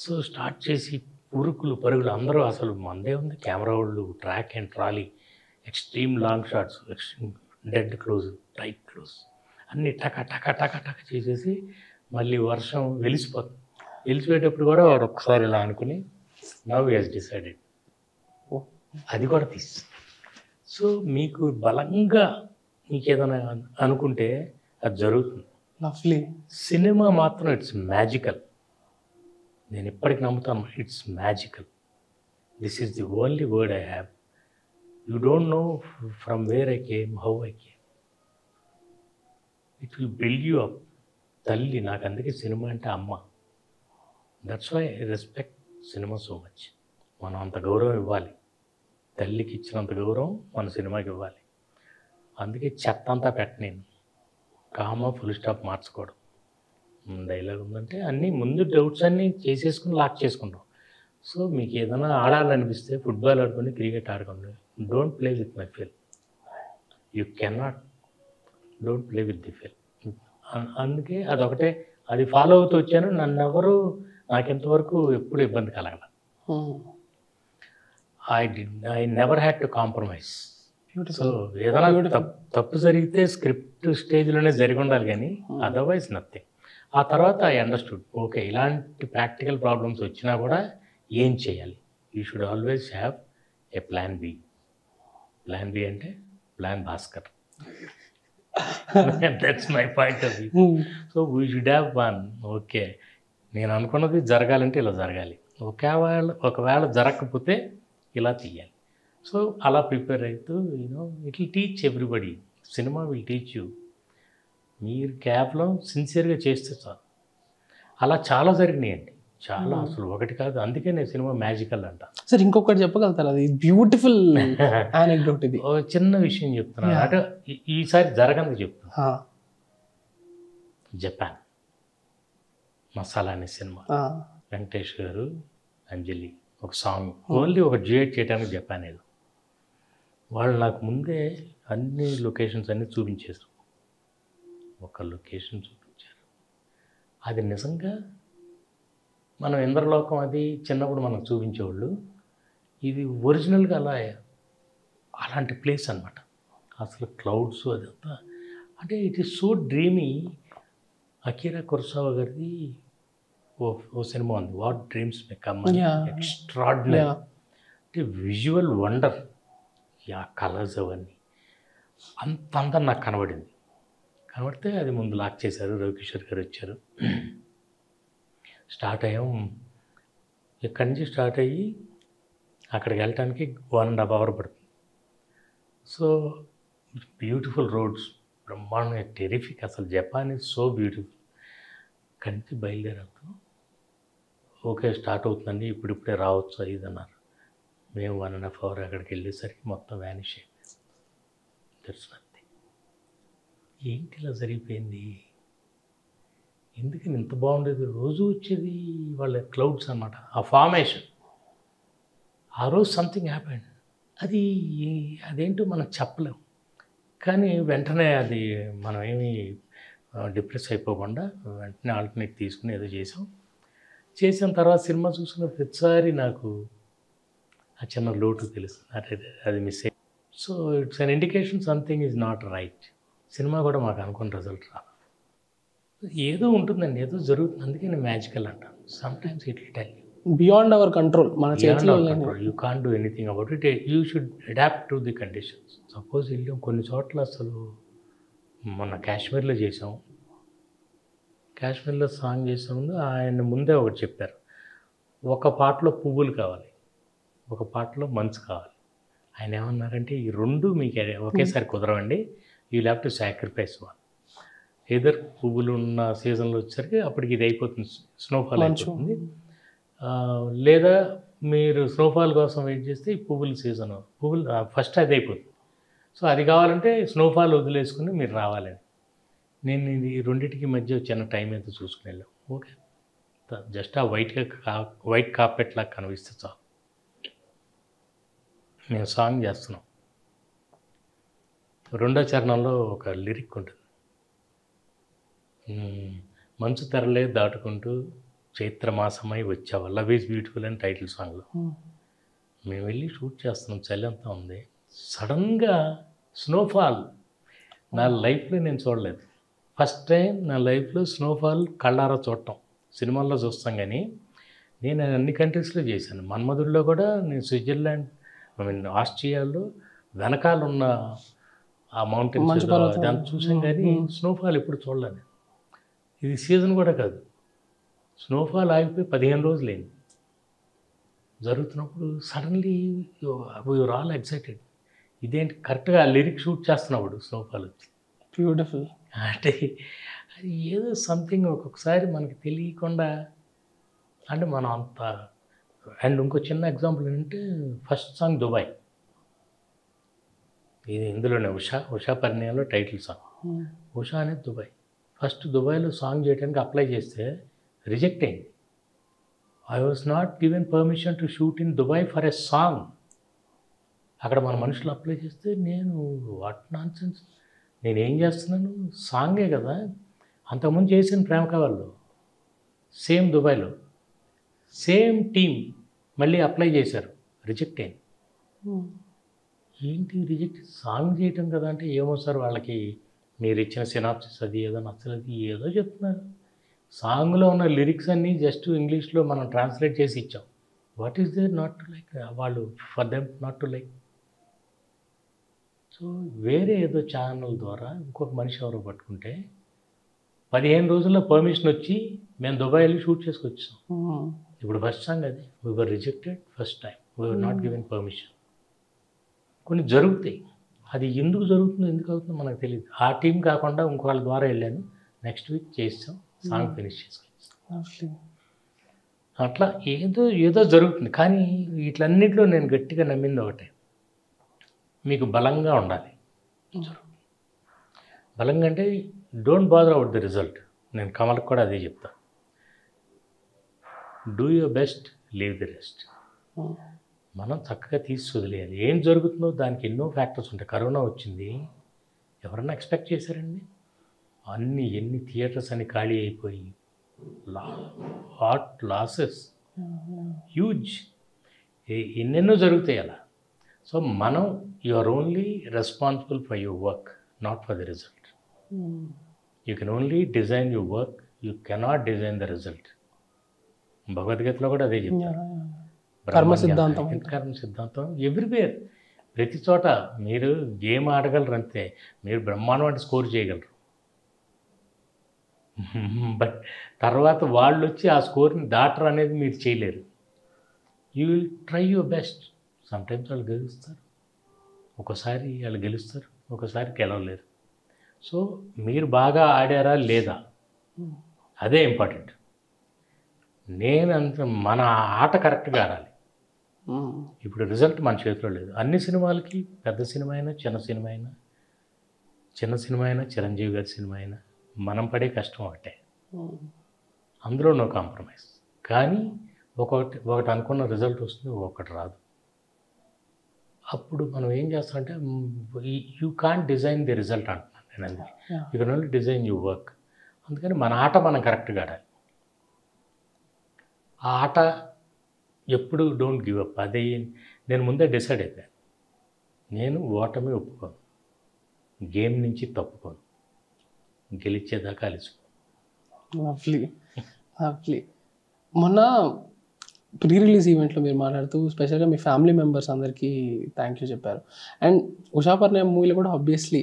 సో స్టార్ట్ చేసి ఉరుకులు పరుగులు, అందరూ అసలు మందే ఉంది, కెమెరా వాళ్ళు, track and trolley, extreme long shots, dead close, tight close, అన్నీ టక టక టక టక చేసేసి మళ్ళీ వర్షం వెలిసిపోతుంది. వెలిసిపోయేటప్పుడు కూడా వాడు ఒక్కసారి ఇలా అనుకుని నవ్ హి హస్ డిసైడెడ్ అది కూడా తీసి. సో మీకు బలంగా మీకు ఏదైనా అనుకుంటే అది జరుగుతుంది. లవ్లీ. సినిమా మాత్రం ఇట్స్ మ్యాజికల్. నేను ఎప్పటికి నమ్ముతాను, it's magical. This is the only word I have. You don't know from where I came, how I came. It will build you up. తల్లి నాకు, అందుకే సినిమా అంటే అమ్మ. That's why I respect cinema so much. మనం అంత గౌరవం ఇవ్వాలి, తల్లికి ఇచ్చినంత గౌరవం మన సినిమాకి ఇవ్వాలి. అందుకే చెత్త అంతా పెట్టలేను, కామా ఫుల్ స్టాప్ మార్చుకోవడం. డైలాగ్ ఉందంటే అన్నీ ముందు డౌట్స్ అన్నీ చేసేసుకుని లాక్ చేసుకుంటాం. సో మీకు ఏదైనా ఆడాలనిపిస్తే ఫుట్బాల్ ఆడుకొని క్రికెట్ ఆడుకోండి. Don't play with my film. You cannot, don't play with the film. అందుకే అదొకటే, అది ఫాలో అవుతూ వచ్చాను. నన్ను ఎవరు నాకెంతవరకు ఎప్పుడు ఇబ్బంది కలగల. I never had to compromise. So ఏదైనా తప్పు జరిగితే స్క్రిప్ట్ స్టేజ్లోనే జరిగి ఉండాలి, కానీ అదర్వైజ్ నథింగ్. ఆ తర్వాత ఐ అండర్స్టూడ్, ఓకే ఇలాంటి ప్రాక్టికల్ ప్రాబ్లమ్స్ వచ్చినా కూడా ఏం చేయాలి. You should always have a plan B. Plan B అంటే plan Bhaskar. That's my point of view. So we should have one. Okay నేను అనుకున్నది జరగాలంటే ఇలా జరగాలి, ఒకవేళ జరగకపోతే ఇలా తీయాలి. సో అలా ప్రిపేర్ అవుతూ it will teach everybody. Cinema will teach you. మీరు క్యాబ్లో సిన్సియర్గా చేస్తే చాలు. అలా చాలా జరిగినాయండి, చాలా, అసలు ఒకటి కాదు. అందుకే నేను సినిమా మ్యాజికల్ అంట. సార్ ఇంకొకటి చెప్పగలుగుతారు, అది బ్యూటిఫుల్ యానెక్డోట్. ఇది ఒక చిన్న విషయం చెప్తున్నాను, అంటే ఈసారి జరగంది చెప్తున్నా. జపాన్ మసాలా అనే సినిమా, వెంకటేష్ గారు, అంజలి, ఒక సాంగ్ ఓన్లీ ఒక డ్యూయట్ చేయడానికి జపాన్ ఏదో. వాళ్ళు నాకు ముందే అన్ని లొకేషన్స్ అన్నీ చూపించేశారు. ఒక లొకేషన్ చూపించారు, అది నిజంగా మనం ఇంద్రలోకం అది చిన్నప్పుడు మనకు చూపించేవాళ్ళు, ఇది ఒరిజినల్గా అలాంటి ప్లేస్ అనమాట. అసలు క్లౌడ్స్ అదంతా, అంటే it is so dreamy. Akira Kurosawa గారిది ఓ సినిమా ఉంది, what dreams may come. Extraordinary, అంటే విజువల్ వండర్. ఆ కలర్స్ అవన్నీ అంత అందం నాకు కనబడితే అది ముందు లాక్ చేశారు. రవికిషోర్ గారు వచ్చారు, స్టార్ట్ అయ్యాం. ఇక్కడి నుంచి స్టార్ట్ అయ్యి అక్కడికి వెళ్ళటానికి 1.5 hour పడుతుంది. సో బ్యూటిఫుల్ రోడ్స్, బ్రహ్మాండంగా టెరిఫిక్. అసలు జపాన్ ఈజ్ సో బ్యూటిఫుల్. అక్కడి నుంచి బయలుదేరాం. ఓకే స్టార్ట్ అవుతుందండి, ఇప్పుడిప్పుడే రావచ్చు ఇది అన్నారు. మేము 1.5 hour అక్కడికి వెళ్ళేసరికి మొత్తం వ్యానిష్ అయిపోయింది. That's nothing. ఏంటి ఇలా జరిగిపోయింది, ఎందుకని ఇంత బాగుండేది, రోజు వచ్చేది వాళ్ళ క్లౌడ్స్ అన్నమాట, ఆ ఫార్మేషన్. ఆ రోజు సంథింగ్ హ్యాపెండ్. అదేంటో మనం చెప్పలేం. కానీ వెంటనే అది మనం ఏమి డిప్రెస్ అయిపోకుండా వెంటనే ఆల్టర్నేట్ తీసుకుని ఏదో చేసిన తర్వాత సినిమా చూసుకున్న ప్రతిసారి నాకు ఆ చిన్న లోటు తెలుస్తుంది, అది మిస్ అయ్యి. So it's an indication something is not right. Cinema కూడా మాకు అనుకున్న రిజల్ట్ రాదు. ఏదో ఉంటుందండి, ఏదో జరుగుతుంది. అందుకే నేను మ్యాజికల్ అంటాను. Sometimes it will tell you beyond our control, మన చేతిలో you can't do anything about it. You should adapt to the conditions. Suppose వెళ్ళాం కొన్ని చోట్ల, అసలు మొన్న కాశ్మీర్లో చేసాం. కాశ్మీర్లో సాంగ్ చేసే ముందు ఆయన ముందే ఒకటి చెప్పారు, ఒక పాటలో పువ్వులు కావాలి, ఒక పాటలో మంచు కావాలి. ఆయన ఏమన్నారంటే ఈ రెండు మీకు ఒకేసారి కుదరవండి, you have to sacrifice one. Either పువ్వులు ఉన్న సీజన్లో వచ్చేసరికి అప్పటికి ఇది అయిపోతుంది, స్నోఫాల్ అయిపోతుంది. లేదా మీరు స్నోఫాల్ కోసం వెయిట్ చేస్తే ఈ పువ్వుల సీజన్, పువ్వులు ఫస్ట్ అది అయిపోతుంది. సో అది కావాలంటే స్నోఫాల్ వదిలేసుకుని మీరు రావాలని. నేను ఇది రెండింటికి మధ్య చిన్న టైం అయితే చూసుకుని వెళ్ళాం. ఓకే, జస్ట్ ఆ వైట్ కార్పెట్ లాగా కనిపిస్తే చాలు. మేము సాంగ్ చేస్తున్నాం, రెండో చరణంలో ఒక లిరిక్ ఉంటుంది, మంచు తెరలే దాటుకుంటూ చైత్రమాసమై వచ్చావు, లవ్ ఈజ్ బ్యూటిఫుల్ అని టైటిల్ సాంగ్లో. మేము వెళ్ళి షూట్ చేస్తున్నాం, చలి అంతా ఉంది. సడన్గా స్నోఫాల్ నా లైఫ్లో నేను చూడలేదు. ఫస్ట్ టైం నా లైఫ్లో స్నోఫాల్ కళ్ళారా చూడటం. సినిమాల్లో చూస్తాం కానీ నేను అన్ని కంట్రీస్లో చేశాను. మన్మధుడిలో కూడా నేను స్విట్జర్లాండ్, ఆస్ట్రియాలో వెనకాల ఉన్న ఆ మౌంటైన్స్ దాన్ని చూసాం కానీ స్నోఫాల్ ఎప్పుడు చూడలేదు. ఇది సీజన్ కూడా కాదు, స్నోఫాల్ ఆగిపోయి 15 రోజులైంది. జరుగుతున్నప్పుడు సడన్లీ యూఆర్ ఆల్ ఎక్సైటెడ్. ఇదేంటి కరెక్ట్గా ఆ లిరిక్ షూట్ చేస్తున్నప్పుడు స్నోఫాల్ వచ్చి బ్యూటిఫుల్. అంటే అది ఏదో సంథింగ్ ఒక్కొక్కసారి మనకి తెలియకుండా, అంటే మనం అంత. అండ్ ఇంకో చిన్న ఎగ్జాంపుల్ ఏంటంటే ఫస్ట్ సాంగ్ దుబాయ్, ఇది ఇందులోనే ఉషా పరిణయంలో టైటిల్ సాంగ్. ఉషా అనేది దుబాయ్. ఫస్ట్ దుబాయ్లో సాంగ్ చేయడానికి అప్లై చేస్తే రిజెక్ట్ అయింది. I was not given permission to shoot in Dubai for a song. అక్కడ మన మనుషులు అప్లై చేస్తే నేను వాట్ నాన్ సెన్స్, నేనేం చేస్తున్నాను, సాంగే కదా. అంతకుముందు చేసిన ప్రేమ కవర్లో సేమ్ దుబాయ్లో సేమ్ టీమ్ మళ్ళీ అప్లై చేశారు, రిజెక్ట్ అయింది. ఏంటి రిజెక్ట్, సాంగ్ చేయటం కదా అంటే ఏమో సార్ వాళ్ళకి మీరు ఇచ్చిన సినాప్సిస్ అది ఏదో నచ్చలేదు ఏదో చెప్తున్నారు. సాంగ్లో ఉన్న లిరిక్స్ అన్నీ జస్ట్ ఇంగ్లీష్లో మనం ట్రాన్స్లేట్ చేసి ఇచ్చాం. What is there not to like, వాళ్ళు for them not to like. So వేరే ఏదో ఛానల్ ద్వారా ఇంకొక మనిషి ఎవరో పట్టుకుంటే 15 రోజుల్లో పర్మిషన్ వచ్చి మేము దుబాయ్ వెళ్ళి షూట్ చేసుకొచ్చాం. ఇప్పుడు ఫస్ట్ సాంగ్ అది we were rejected first time, we were not given permission. కొన్ని జరుగుతాయి, అది ఎందుకు జరుగుతుందో ఎందుకు అవుతుందో మనకు తెలియదు. ఆ టీం కాకుండా ఇంకోళ్ళ ద్వారా వెళ్ళాను, నెక్స్ట్ వీక్ చేస్తాం, సాంగ్ ఫినిష్ చేసుకొచ్చాం. అట్లా ఏదో జరుగుతుంది. కానీ వీటిలన్నింటిలో నేను గట్టిగా నమ్మింది ఒకటే, మీకు బలంగా ఉండాలి. బలంగా అంటే don't bother out the result. నేను కమల్కి కూడా అదే చెప్తాను, do your best, leave the rest. మనం చక్కగా తీసి వదిలేయాలి. ఏం జరుగుతుందో దానికి ఎన్నో ఫ్యాక్టర్స్ ఉంటాయి. కరోనా వచ్చింది, ఎవరన్నా ఎక్స్పెక్ట్ చేశారండి? ఎన్ని థియేటర్స్ అని ఖాళీ అయిపోయి, లాసెస్ హ్యూజ్, ఎన్నెన్నో జరుగుతాయి అలా. సో మనం you are only responsible for your work, not for the result. You can only design your work, you cannot design the result. భగవద్గీతలో కూడా అదే చెప్తారు, కర్మ సిద్ధాంతం ఎవ్రీవేర్, ప్రతి చోట. మీరు గేమ్ ఆడగలరు అంతే, మీరు బ్రహ్మాండం స్కోర్ చేయగలరు. బట్ తర్వాత వాళ్ళు వచ్చి ఆ స్కోర్ని దాటరు అనేది మీరు చేయలేరు. You will try your best. Sometimes వాళ్ళు గెలుస్తారు, ఒకసారి వాళ్ళు గెలుస్తారు, ఒకసారి గెలవలేరు. సో మీరు బాగా ఆడారా లేదా అదే ఇంపార్టెంట్. మన ఆట కరెక్ట్గా ఆడాలి. ఇప్పుడు రిజల్ట్ మన చేతిలో లేదు. అన్ని సినిమాలకి పెద్ద సినిమా అయినా చిన్న సినిమా అయినా, చిన్న సినిమా అయినా చిరంజీవి గారి సినిమా అయినా మనం పడే కష్టం ఒకటే, అందులో నో కాంప్రమైజ్. కానీ ఒకటి అనుకున్న రిజల్ట్ వస్తుంది, ఒకటి రాదు. అప్పుడు మనం ఏం చేస్తామంటే you can't design the result అంటున్నాను నేను. అందుకే you can only design you work. అందుకని మన ఆట మనం కరెక్ట్గా ఆడాలి. ఆ ఆట ఎప్పుడు డోంట్ గివ్ అప్. అదే నేను ముందే డిసైడ్ అయిపోయాను, నేను ఓటమి ఒప్పుకోను, గేమ్ నుంచి తప్పుకోను, గెలిచేదాకా అలిసిపోను. మొన్న ప్రీ రిలీజ్ ఈవెంట్లో మీరు మాట్లాడుతూ స్పెషల్గా మీ ఫ్యామిలీ మెంబర్స్ అందరికీ థ్యాంక్ యూ చెప్పారు. అండ్ ఉషాపర్ణయం మూవీలో కూడా ఆబ్వియస్లీ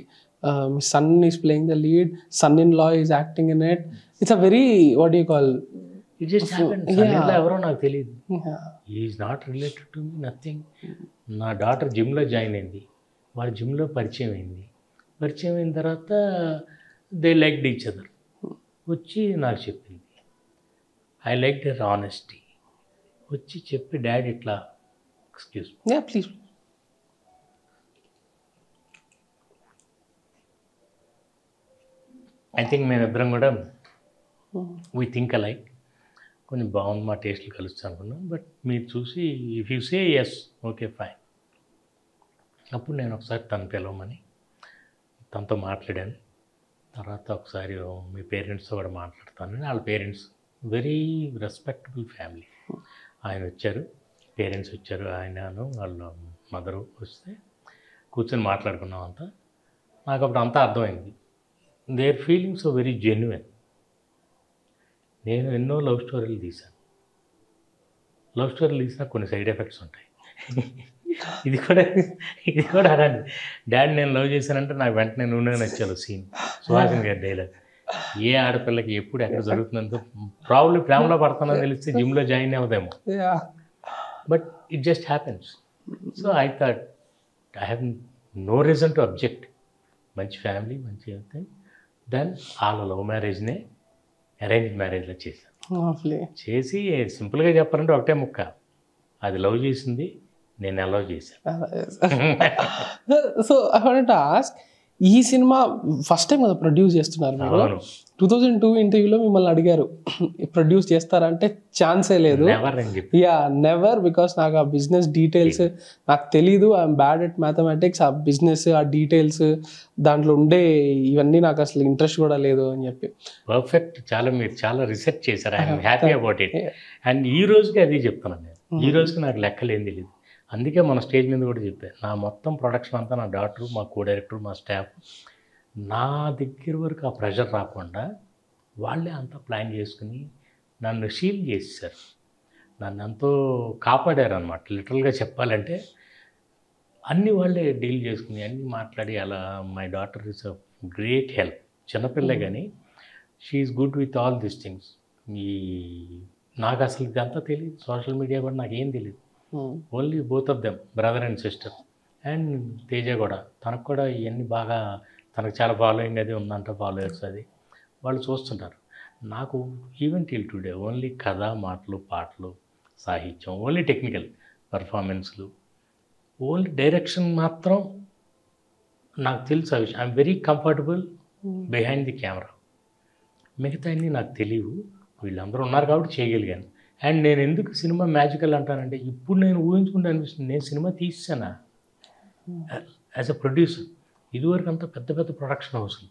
మీ son is playing the lead, son in law is acting in it. It's a very what you call, it just happen. ఎవరో నాకు తెలియదు, is not related to me, nothing. నా daughter జిమ్లో join అయింది, వాళ్ళ జిమ్లో పరిచయం అయింది. పరిచయం అయిన తర్వాత దే లైక్ ఈచ్ అదర్. వచ్చి నాకు చెప్పింది, ఐ లైక్ దర్ ఆనెస్టీ. వచ్చి చెప్పి డాడీ ఇట్లా, ఎక్స్క్యూజ్ ప్లీజ్, ఐ థింక్ మేమిద్దరం కూడా వీ థింక్ అలైక్, కొంచెం బాగుంది, మా టేస్ట్లు కలుస్తాను అనుకున్నాం. బట్ మీరు చూసి if you say yes okay fine. అప్పుడు నేను ఒకసారి తను పిలవమని తనతో మాట్లాడాను. తర్వాత ఒకసారి మీ పేరెంట్స్తో కూడా మాట్లాడతాను. వాళ్ళ పేరెంట్స్ వెరీ రెస్పెక్టబుల్ ఫ్యామిలీ. ఆయన వచ్చారు, పేరెంట్స్ వచ్చారు, ఆయనను వాళ్ళ మదరు వస్తే కూర్చొని మాట్లాడుకున్నాం అంతా. నాకు అప్పుడు అంతా అర్థమైంది, their feelings are very genuine. నేను ఎన్నో లవ్ స్టోరీలు తీశాను. లవ్ స్టోరీలు తీసినా కొన్ని సైడ్ ఎఫెక్ట్స్ ఉంటాయి. ఇది కూడా అలాంటి. డాడీ నేను లవ్ చేశానంటే నాకు వెంటనే నూనె నచ్చాలి సీన్, సుహాసిని గారి డైలాగ్. ఏ ఆడపిల్లకి ఎప్పుడు ఎక్కడ జరుగుతుందో, ప్రాబ్లీ ప్రేమలో పడుతుందని తెలిస్తే జిమ్లో జాయిన్ అవుదేమో, but it just happens. So I thought I have no reason to object. మంచి ఫ్యామిలీ, మంచి అవుతాయి. దెన్ వాళ్ళ లవ్ మ్యారేజ్నే అరేంజ్ మ్యారేజ్లో చేశాను. చేసి సింపుల్గా చెప్పాలంటే ఒకటే ముక్క, అది లవ్ చేసింది, నేను అలవ్ చేశాను. So I want to ask, ఈ సినిమా ఫస్ట్ టైం కదా ప్రొడ్యూస్ చేస్తున్నారు మీరు. 2002 ఇంటర్వ్యూలో మిమ్మల్ని అడిగారు ప్రొడ్యూస్ చేస్తారంటే ఛాన్సే లేదు. నెవర్, బికాస్ నాకు ఆ బిజినెస్ డీటెయిల్స్ నాకు తెలీదు, ఐఎమ్ బ్యాడ్ ఎట్ మ్యాథమెటిక్స్. ఆ బిజినెస్, ఆ డీటెయిల్స్, దాంట్లో ఉండే ఇవన్నీ నాకు అసలు ఇంట్రెస్ట్ కూడా లేదు అని చెప్పి. పర్ఫెక్ట్. మీరు చాలా రీసెర్చ్ చేశారు. I'm happy about it. And ఈ రోజుకి అది చెప్తున్నాను నేను. ఈ రోజుకి నాకు లెక్కలేం తెలియదు. అందుకే మన స్టేజ్ మీద కూడా చెప్పాను, నా మొత్తం ప్రొడక్షన్ అంతా నా డాక్టర్, మా కో డైరెక్టర్, మా స్టాఫ్, నా దగ్గర వరకు ఆ ప్రెషర్ రాకుండా వాళ్ళే అంతా ప్లాన్ చేసుకుని నన్ను షీల్డ్ చేసేసారు. నన్ను ఎంతో కాపాడారు అనమాట. లిటరల్గా చెప్పాలంటే అన్నీ వాళ్ళే డీల్ చేసుకుని అన్నీ మాట్లాడి అలా. My daughter is a great help. చిన్నపిల్లే కానీ she is good with all these things. నాకు అసలు ఇదంతా తెలియదు, సోషల్ మీడియా కూడా నాకేం తెలియదు. Only both of them, brother and sister. And Teja కూడా, తనకు కూడా ఇవన్నీ బాగా, తనకు చాలా ఫాలోయింగ్ అది ఉందంట, ఫాలోయర్స్ అది వాళ్ళు చూస్తుంటారు. నాకు ఈవెన్ టిల్ టుడే ఓన్లీ కథ, మాటలు, పాటలు, సాహిత్యం, ఓన్లీ టెక్నికల్ పర్ఫార్మెన్స్లు, ఓన్లీ డైరెక్షన్ మాత్రం నాకు తెలుసు. ఆ విషయం I'm very comfortable behind the camera. మిగతా అన్నీ నాకు తెలియవు. వీళ్ళందరూ ఉన్నారు కాబట్టి చేయగలిగాను. అండ్ నేను ఎందుకు సినిమా మ్యాజికల్ అంటానంటే, ఇప్పుడు నేను ఊహించుకుంటే అనిపిస్తుంది, నేను సినిమా తీసానా యాజ్ అ ప్రొడ్యూసర్. ఇదివరకు అంతా పెద్ద పెద్ద ప్రొడక్షన్ హౌస్లు,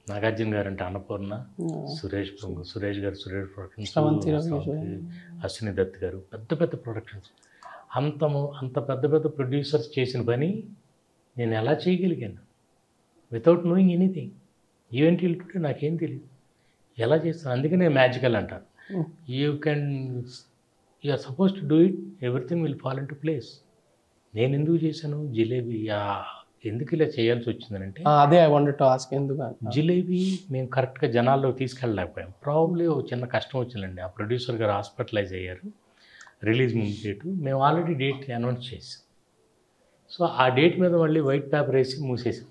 నాగార్జున గారు అంటే అన్నపూర్ణ, సురేష్ గారు సురేష్ ప్రొడక్షన్స్, అశ్విని దత్ గారు, పెద్ద పెద్ద ప్రొడక్షన్స్. అంత పెద్ద పెద్ద ప్రొడ్యూసర్స్ చేసిన పని నేను ఎలా చేయగలిగాను without knowing anything. Even till today నాకేం తెలియదు ఎలా చేస్తాను. అందుకే నేను మ్యాజికల్ అంటాను. You are suppose to do it, everything will fall into place. నేను ఎందుకు చేశాను జిలేబీ, ఎందుకు ఇలా చేయాల్సి వచ్చిందంటే అదే ఐ వాంటెడ్ టు ఆస్క్, ఎందుకు జిలేబీ మేము కరెక్ట్గా జనాల్లో తీసుకెళ్ళలేకపోయాం. ప్రాబ్లీ ఒక చిన్న కష్టం వచ్చిందండి. ఆ ప్రొడ్యూసర్ గారు హాస్పిటలైజ్ అయ్యారు. రిలీజ్ ముందు డేటు మేము ఆల్రెడీ డేట్ అనౌన్స్ చేసాం. సో ఆ డేట్ మీద మళ్ళీ వైట్ పేపర్ వేసి మూసేసాం.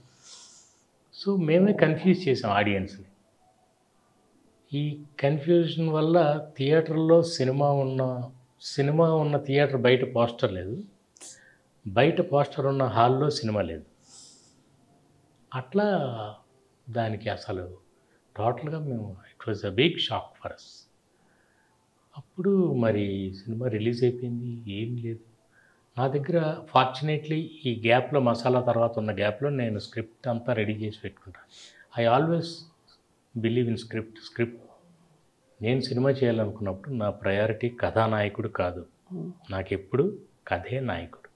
సో మేమే కన్ఫ్యూజ్ చేసాం ఆడియన్స్ని. ఈ కన్ఫ్యూజన్ వల్ల థియేటర్లో సినిమా ఉన్న థియేటర్ బయట పోస్టర్ లేదు, బయట పోస్టర్ ఉన్న హాల్లో సినిమా లేదు. అట్లా దానికి అసలు టోటల్గా మేము it was a big shock for us. అప్పుడు మరి సినిమా రిలీజ్ అయిపోయింది, ఏం లేదు నా దగ్గర. ఫార్చునేట్లీ ఈ గ్యాప్లో, మసాలా తర్వాత ఉన్న గ్యాప్లో నేను స్క్రిప్ట్ అంతా రెడీ చేసి పెట్టుకుంటాను. I always believe in script. నేను సినిమా చేయాలనుకున్నప్పుడు నా ప్రయారిటీ కథానాయకుడు కాదు, నాకెప్పుడు కథే నాయకుడు.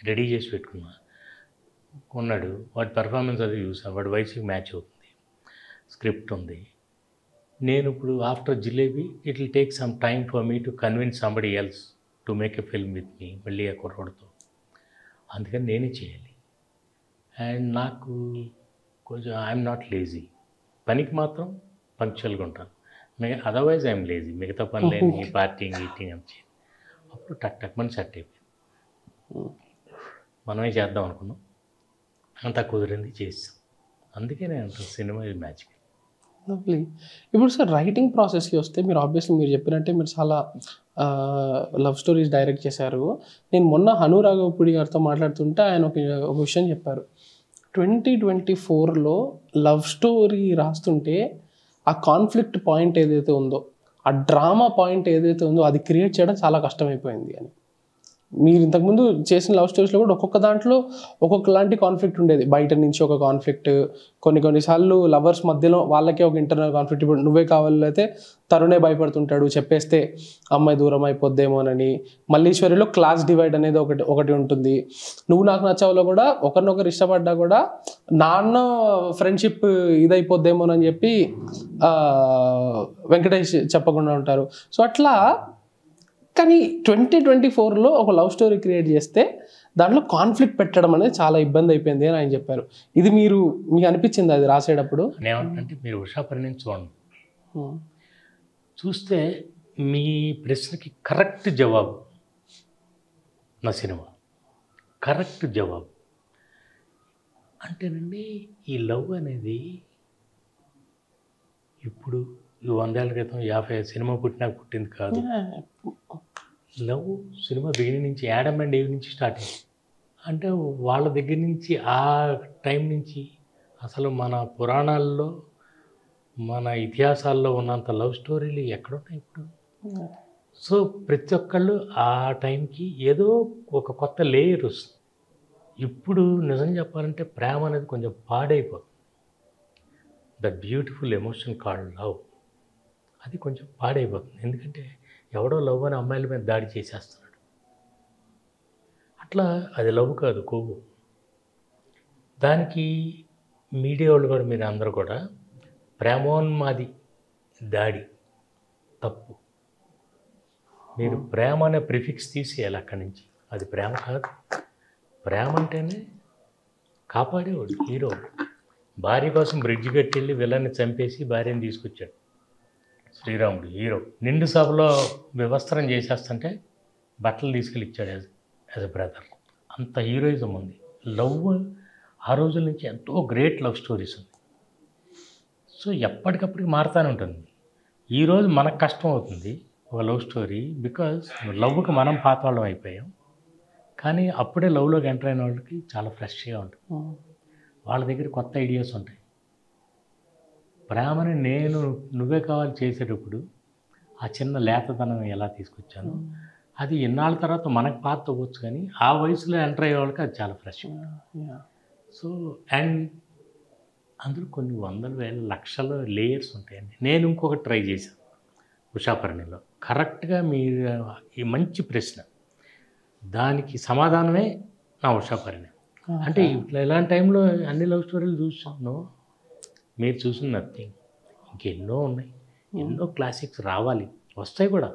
రెడీ చేసి పెట్టుకున్నా. ఉన్నాడు, వాడి పెర్ఫార్మెన్స్ అది చూసాను, వాడి వయసుకి మ్యాచ్ అవుతుంది, స్క్రిప్ట్ ఉంది. నేను ఇప్పుడు after jalebi it will take some time for me to convince somebody else to make a film with me, మళ్ళీ ఆ కుర్రోడితో. అందుకని నేనే చేయాలి. అండ్ నాకు కొంచెం ఐఎమ్ నాట్ లేజీ, పనికి మాత్రం పంక్చువల్గా ఉంటాను. అదర్వైజ్ ఐఎమ్ లేజీ, మిగతా పనులేని పార్టీంగ్ ఈటింగ్ అని చేయాలి. అప్పుడు టక్ మని సెట్ అయిపోయింది. మనమే చేద్దాం అనుకున్నాం, అంతా కుదిరింది, చేసాం. అందుకే నేను సినిమా ఇది మ్యాజిక్. లవ్లీ. ఇప్పుడు సార్ రైటింగ్ ప్రాసెస్కి వస్తే, మీరు ఆబ్వియస్లీ మీరు చెప్పినట్టే మీరు చాలా లవ్ స్టోరీస్ డైరెక్ట్ చేశారు. నేను మొన్న హను రాఘవపూడి గారితో మాట్లాడుతుంటే ఆయన ఒక విషయం చెప్పారు. 2024లో లవ్ స్టోరీ రాస్తుంటే ఆ కాన్ఫ్లిక్ట్ పాయింట్ ఏదైతే ఉందో, ఆ డ్రామా పాయింట్ ఏదైతే ఉందో అది క్రియేట్ చేయడం చాలా కష్టమైపోయింది అని. మీరు ఇంతకుముందు చేసిన లవ్ స్టోరీస్లో కూడా ఒక్కొక్క దాంట్లో ఒక్కొక్కలాంటి కాన్ఫ్లిక్ట్ ఉండేది. బయట నుంచి ఒక కాన్ఫ్లిక్ట్, కొన్నిసార్లు లవర్స్ మధ్యలో వాళ్ళకే ఒక ఇంటర్నల్ కాన్ఫ్లిక్ట్. ఇప్పుడు నువ్వే కావాలి అయితే తరుణే భయపడుతుంటాడు, చెప్పేస్తే అమ్మాయి దూరం అయిపోద్దేమోనని. మల్లీశ్వరిలో క్లాస్ డివైడ్ అనేది ఒకటి ఉంటుంది. నువ్వు నాకు నచ్చావులో కూడా ఒకరినొకరు ఇష్టపడ్డా కూడా నాన్న ఫ్రెండ్షిప్ ఇదైపోద్దేమోనని చెప్పి వెంకటేష్ చెప్పకుండా ఉంటారు. సో అట్లా. కానీ 2024లో ఒక లవ్ స్టోరీ క్రియేట్ చేస్తే దాంట్లో కాన్ఫ్లిక్ట్ పెట్టడం అనేది చాలా ఇబ్బంది అయిపోయింది అని ఆయన చెప్పారు. ఇది మీకు అనిపించింది అది రాసేటప్పుడు? ఏమంటే మీరు ఉషా పరిణయం చూడండి, చూస్తే మీ ప్రశ్నకి కరెక్ట్ జవాబు నా సినిమా. కరెక్ట్ జవాబు అంటేనండి, ఈ లవ్ అనేది ఇప్పుడు 100 ఏళ్ల క్రితం 50 సినిమా పుట్టినాక పుట్టింది కాదు. లవ్ సినిమా బిగినింగ్ నుంచి, యాడమ్ అండ్ ఈవ్ నుంచి స్టార్ట్ అయింది. అంటే వాళ్ళ దగ్గర నుంచి, ఆ టైం నుంచి అసలు మన పురాణాల్లో, మన ఇతిహాసాల్లో ఉన్నంత లవ్ స్టోరీలు ఎక్కడున్నాయి ఇప్పుడు? సో ప్రతి ఒక్కళ్ళు ఆ టైంకి ఏదో ఒక కొత్త లేయర్ వస్తుంది. ఇప్పుడు నిజం చెప్పాలంటే ప్రేమ అనేది కొంచెం పాడైపోతుంది. The beautiful emotion called love, అది కొంచెం పాడైపోతుంది. ఎందుకంటే ఎవడో లవ్ అని అమ్మాయిల మీద దాడి చేసేస్తున్నాడు. అట్లా అది లవ్ కాదు, కొవ్వు. దానికి మీడియా వాళ్ళు కూడా, మీరు అందరూ కూడా ప్రేమోన్మాది దాడి తప్పు. మీరు ప్రేమ అనే ప్రిఫిక్స్ తీసేయాలి అక్కడి నుంచి. అది ప్రేమ కాదు. ప్రేమ అంటేనే కాపాడేవాడు, హీరో. భార్య కోసం బ్రిడ్జ్ కట్టి వెళ్ళి విలన్ని చంపేసి భార్యని తీసుకొచ్చాడు శ్రీరాముడు, హీరో. నిండు సభలో వివస్త్రం చేసేస్తుంటే బట్టలు తీసుకెళ్ళి ఇచ్చాడు యాజ్ ఎ బ్రదర్. అంత హీరోయిజం ఉంది. లవ్ ఆ రోజుల నుంచి ఎంతో గ్రేట్ లవ్ స్టోరీస్ ఉంది. సో ఎప్పటికప్పటికి మారుతూనే ఉంటుంది. ఈరోజు మనకు కష్టం అవుతుంది ఒక లవ్ స్టోరీ, బికాజ్ లవ్కి మనం పాతాళం అయిపోయాం. కానీ అప్పుడే లవ్లోకి ఎంటర్ అయిన వాళ్ళకి చాలా ఫ్రెష్గా ఉంటుంది. వాళ్ళ దగ్గర కొత్త ఐడియాస్ ఉంటాయి. ప్రేమని నువ్వే కావాలి చేసేటప్పుడు ఆ చిన్న లేతదనం ఎలా తీసుకొచ్చాను, అది ఎన్నాళ్ళ తర్వాత మనకు పాత అవ్వచ్చు, కానీ ఆ వయసులో ఎంటర్ అయ్యే వాళ్ళకి అది చాలా ఫ్రెష్. సో అండ్ అందులో కొన్ని వందల వేల లక్షల లేయర్స్ ఉంటాయండి. నేను ఇంకొకటి ట్రై చేశాను ఉషాపరిణిలో. కరెక్ట్గా మీరు ఈ మంచి ప్రశ్న, దానికి సమాధానమే నా ఉషాపరిణి. అంటే ఇట్లా ఇలాంటి టైంలో అన్ని లవ్ స్టోరీలు చూసాను, మీరు చూసిన నథింగ్. ఇంకెన్నో ఉన్నాయి, ఎన్నో క్లాసిక్స్ రావాలి, వస్తాయి కూడా,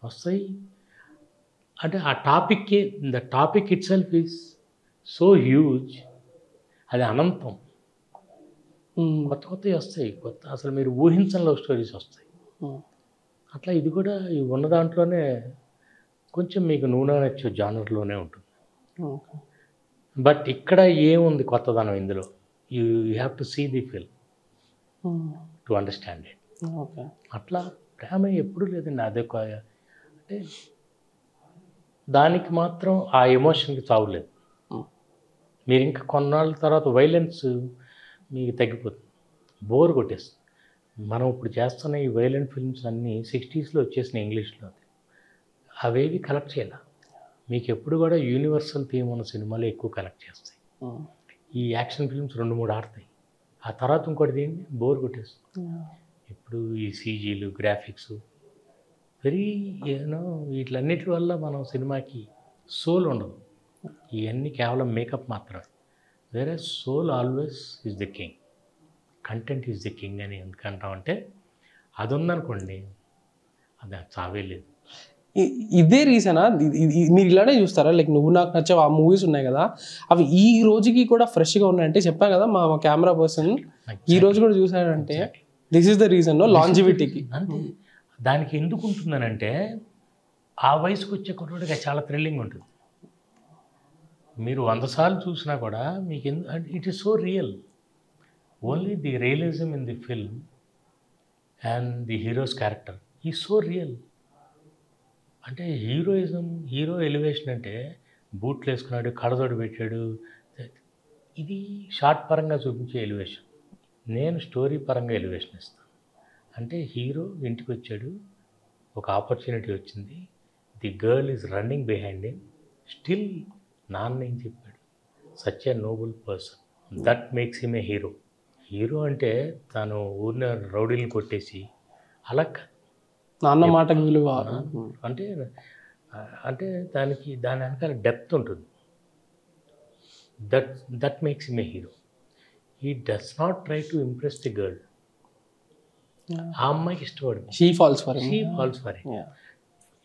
వస్తాయి. అంటే ఆ టాపిక్కి, the topic itself is so huge, అది అనంతం. కొత్త కొత్తవి వస్తాయి, కొత్త అసలు మీరు ఊహించని లవ్ స్టోరీస్ వస్తాయి. అట్లా ఇది కూడా ఈ ఉన్న దాంట్లోనే కొంచెం మీకు నూనె నచ్చే జానర్లోనే ఉంటుంది. ఓకే. బట్ ఇక్కడ ఏముంది కొత్తదనం ఇందులో? You have to see the film to understand it. Okay. అట్లా ప్రేమ ఎప్పుడూ లేదండి. అదొక అంటే దానికి మాత్రం ఆ ఎమోషన్కి చావులేదు. మీరు ఇంకా కొన్నాళ్ళ తర్వాత వైలెన్స్ మీకు తగ్గిపోతుంది, బోర్ కొట్టేస్తుంది. మనం ఇప్పుడు చేస్తున్న ఈ వైలెంట్ ఫిల్మ్స్ అన్నీ 60స్లో వచ్చేసిన ఇంగ్లీష్లో, అవేవి కలెక్ట్ చేయాలి. మీకు ఎప్పుడు కూడా యూనివర్సల్ థీమ్ ఉన్న సినిమాలు ఎక్కువ కలెక్ట్ చేస్తాయి. ఈ యాక్షన్ ఫిల్మ్స్ 2-3 ఆడతాయి, ఆ తర్వాత ఇంకోటి దీన్ని బోర్ కొట్టేస్తుంది. ఇప్పుడు ఈ సీజీలు, గ్రాఫిక్స్ వెరీ వీటిలన్నిటి వల్ల మనం సినిమాకి సోల్ ఉండదు. ఇవన్నీ కేవలం మేకప్ మాత్రమే. వేరే soul always is the king, content is the king అని ఎందుకంటామంటే అది ఉందనుకోండి, అది చావే లేదు. ఇదే రీజనా మీరు ఇలానే చూస్తారా? లైక్ నువ్వు నాకు నచ్చే ఆ మూవీస్ ఉన్నాయి కదా, అవి ఈ రోజుకి కూడా ఫ్రెష్గా ఉన్నాయంటే చెప్పా కదా మా కెమెరా పర్సన్ ఈ రోజు కూడా చూసాడంటే దిస్ ఈస్ ద రీజన్ లాంజివిటీకి. అంటే దానికి ఎందుకు ఉంటుందనంటే ఆ వయసుకు వచ్చే కుర్రోడికి చాలా థ్రిల్లింగ్ ఉంటుంది. మీరు 100 సార్లు చూసినా కూడా మీకు it is so real. Only the realism in the film and the heroes character is so real. అంటే హీరోయిజం, హీరో ఎలివేషన్ అంటే బూట్లు వేసుకున్నాడు, కడదోడు పెట్టాడు, ఇది షార్ట్ పరంగా చూపించే ఎలివేషన్. నేను స్టోరీ పరంగా ఎలివేషన్ ఇస్తాను. అంటే హీరో ఇంటికి వచ్చాడు, ఒక ఆపర్చునిటీ వచ్చింది, the girl is running behind him, still నాన్న ఏం చెప్పాడు, such a noble person, that makes him a hero. Hero అంటే తాను ఊరిన రౌడీలను కొట్టేసి అలా నాన్న మాటకు విలువ అంటే అంటే దాని వెనకాల డెప్త్ ఉంటుంది. That makes him a hero. He does not try to impress the girl. ఆ అమ్మాయికి ఇష్టపడు, she falls for him.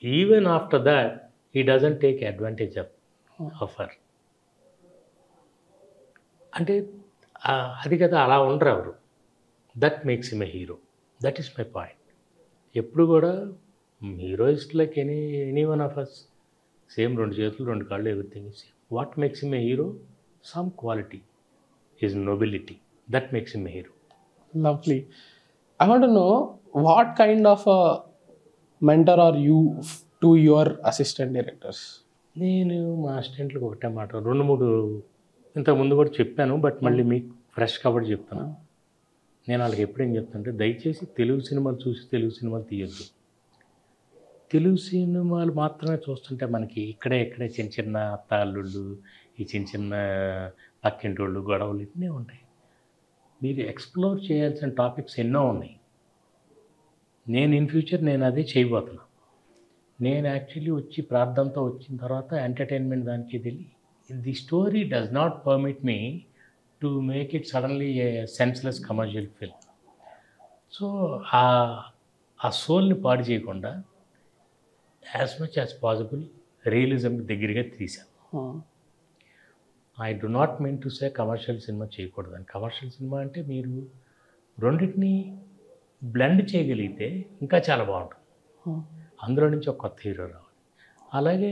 Even after that he doesn't take advantage of her. అంటే అది కదా, అలా ఉండరు ఎవరు. That makes him a hero. That is my point. ఎప్పుడు కూడా hero is like any one of us, same 2 చేతులు 2 కాళ్ళు, everything is same. What makes him a hero? Some quality, his nobility, that makes him a hero. Lovely. I want to know what kind of mentor are you to your assistant directors? నేను మా అసిస్టెంట్లకు ఒకటే మాట, 2-3 ఇంతకుముందు కూడా చెప్పాను, but మళ్ళీ మీకు fresh కాబట్టి చెప్తాను. నేను వాళ్ళకి ఎప్పుడేం చెప్తానంటే, దయచేసి తెలుగు సినిమాలు చూసి తెలుగు సినిమాలు తీయొద్దు. తెలుగు సినిమాలు మాత్రమే చూస్తుంటే మనకి ఇక్కడే చిన్న చిన్న అత్తాళ్ళుళ్ళు, ఈ చిన్న పక్కింటోళ్ళు గొడవలు ఇవన్నీ ఉంటాయి. మీరు ఎక్స్ప్లోర్ చేయాల్సిన టాపిక్స్ ఎన్నో ఉన్నాయి. నేను ఇన్ ఫ్యూచర్ నేను అదే చేయబోతున్నా. నేను యాక్చువల్లీ వచ్చి ప్రార్థనతో వచ్చిన తర్వాత ఎంటర్టైన్మెంట్ దానికి వెళ్ళి, the story does not permit me to make it suddenly A senseless commercial film. So ఆ సోల్ని పాడు చేయకుండా యాజ్ మచ్ యాజ్ పాసిబుల్ రియలిజంకి దగ్గరగా తీశాను. I do not mean to say commercial cinema చేయకూడదని. కమర్షియల్ సినిమా అంటే మీరు రెండింటినీ బ్లెండ్ చేయగలిగితే ఇంకా చాలా బాగుంటుంది. అందులో నుంచి ఒక కొత్త హీరో రావాలి. అలాగే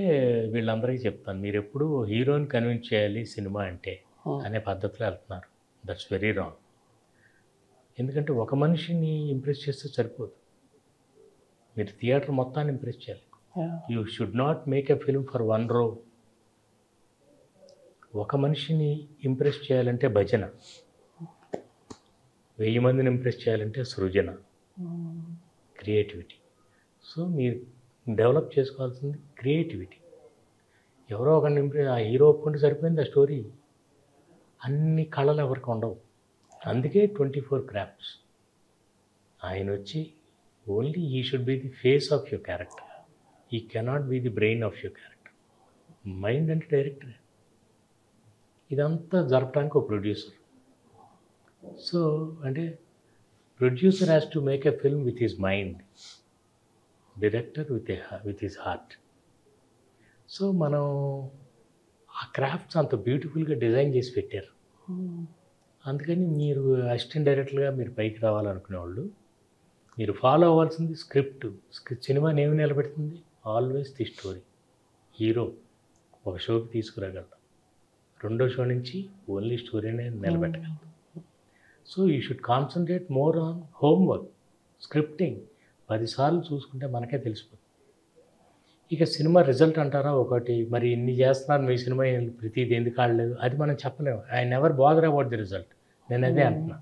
వీళ్ళందరికీ చెప్తాను, మీరు ఎప్పుడు హీరోని కన్విన్స్ చేయాలి సినిమా అంటే అనే పద్ధతిలో వెళ్తున్నారు. That's very wrong. ఎందుకంటే ఒక మనిషిని ఇంప్రెస్ చేస్తే సరిపోదు, మీరు థియేటర్ మొత్తాన్ని ఇంప్రెస్ చేయాలి. You should not make a film for 1 row. ఒక మనిషిని ఇంప్రెస్ చేయాలంటే భజన, 1000 మందిని ఇంప్రెస్ చేయాలంటే సృజన, క్రియేటివిటీ. సో మీరు డెవలప్ చేసుకోవాల్సింది క్రియేటివిటీ. ఎవరో ఒకరిని ఇంప్రెస్, ఆ హీరో ఒప్పుకుంటే సరిపోయింది ఆ స్టోరీ. అన్ని కళలు ఎవరికి ఉండవు. అందుకే 24 crafts. ఆయన వచ్చి only he should be the face of your character, he cannot be the brain of your character. Mind అంటే డైరెక్టర్. ఇదంతా జరపడానికి ఒక ప్రొడ్యూసర్. సో అంటే producer has to make a film with his mind, director with his heart. So మనం ఆ crafts అంత బ్యూటిఫుల్గా design చేసి పెట్టారు. అందుకని మీరు అసిస్టెంట్ డైరెక్టర్గా మీరు పైకి రావాలనుకునే వాళ్ళు మీరు ఫాలో అవ్వాల్సింది స్క్రిప్ట్. సినిమాని ఏమి నిలబెడుతుంది? Always the story. హీరో ఒక షోకి తీసుకురాగలరు, రెండో షో నుంచి ఓన్లీ స్టోరీనే నిలబెట్టగలరు. So you should concentrate more on homework, scripting. 10 సార్లు చూసుకుంటే మనకే తెలిసిపోతుంది. ఇక సినిమా రిజల్ట్ అంటారా ఒకటి, మరి ఇన్ని చేస్తున్నారు మీ సినిమా ప్రతిది ఎందుకు ఆడలేదు, అది మనం చెప్పలేము. I never bother about the result. నేను అదే అంటున్నా,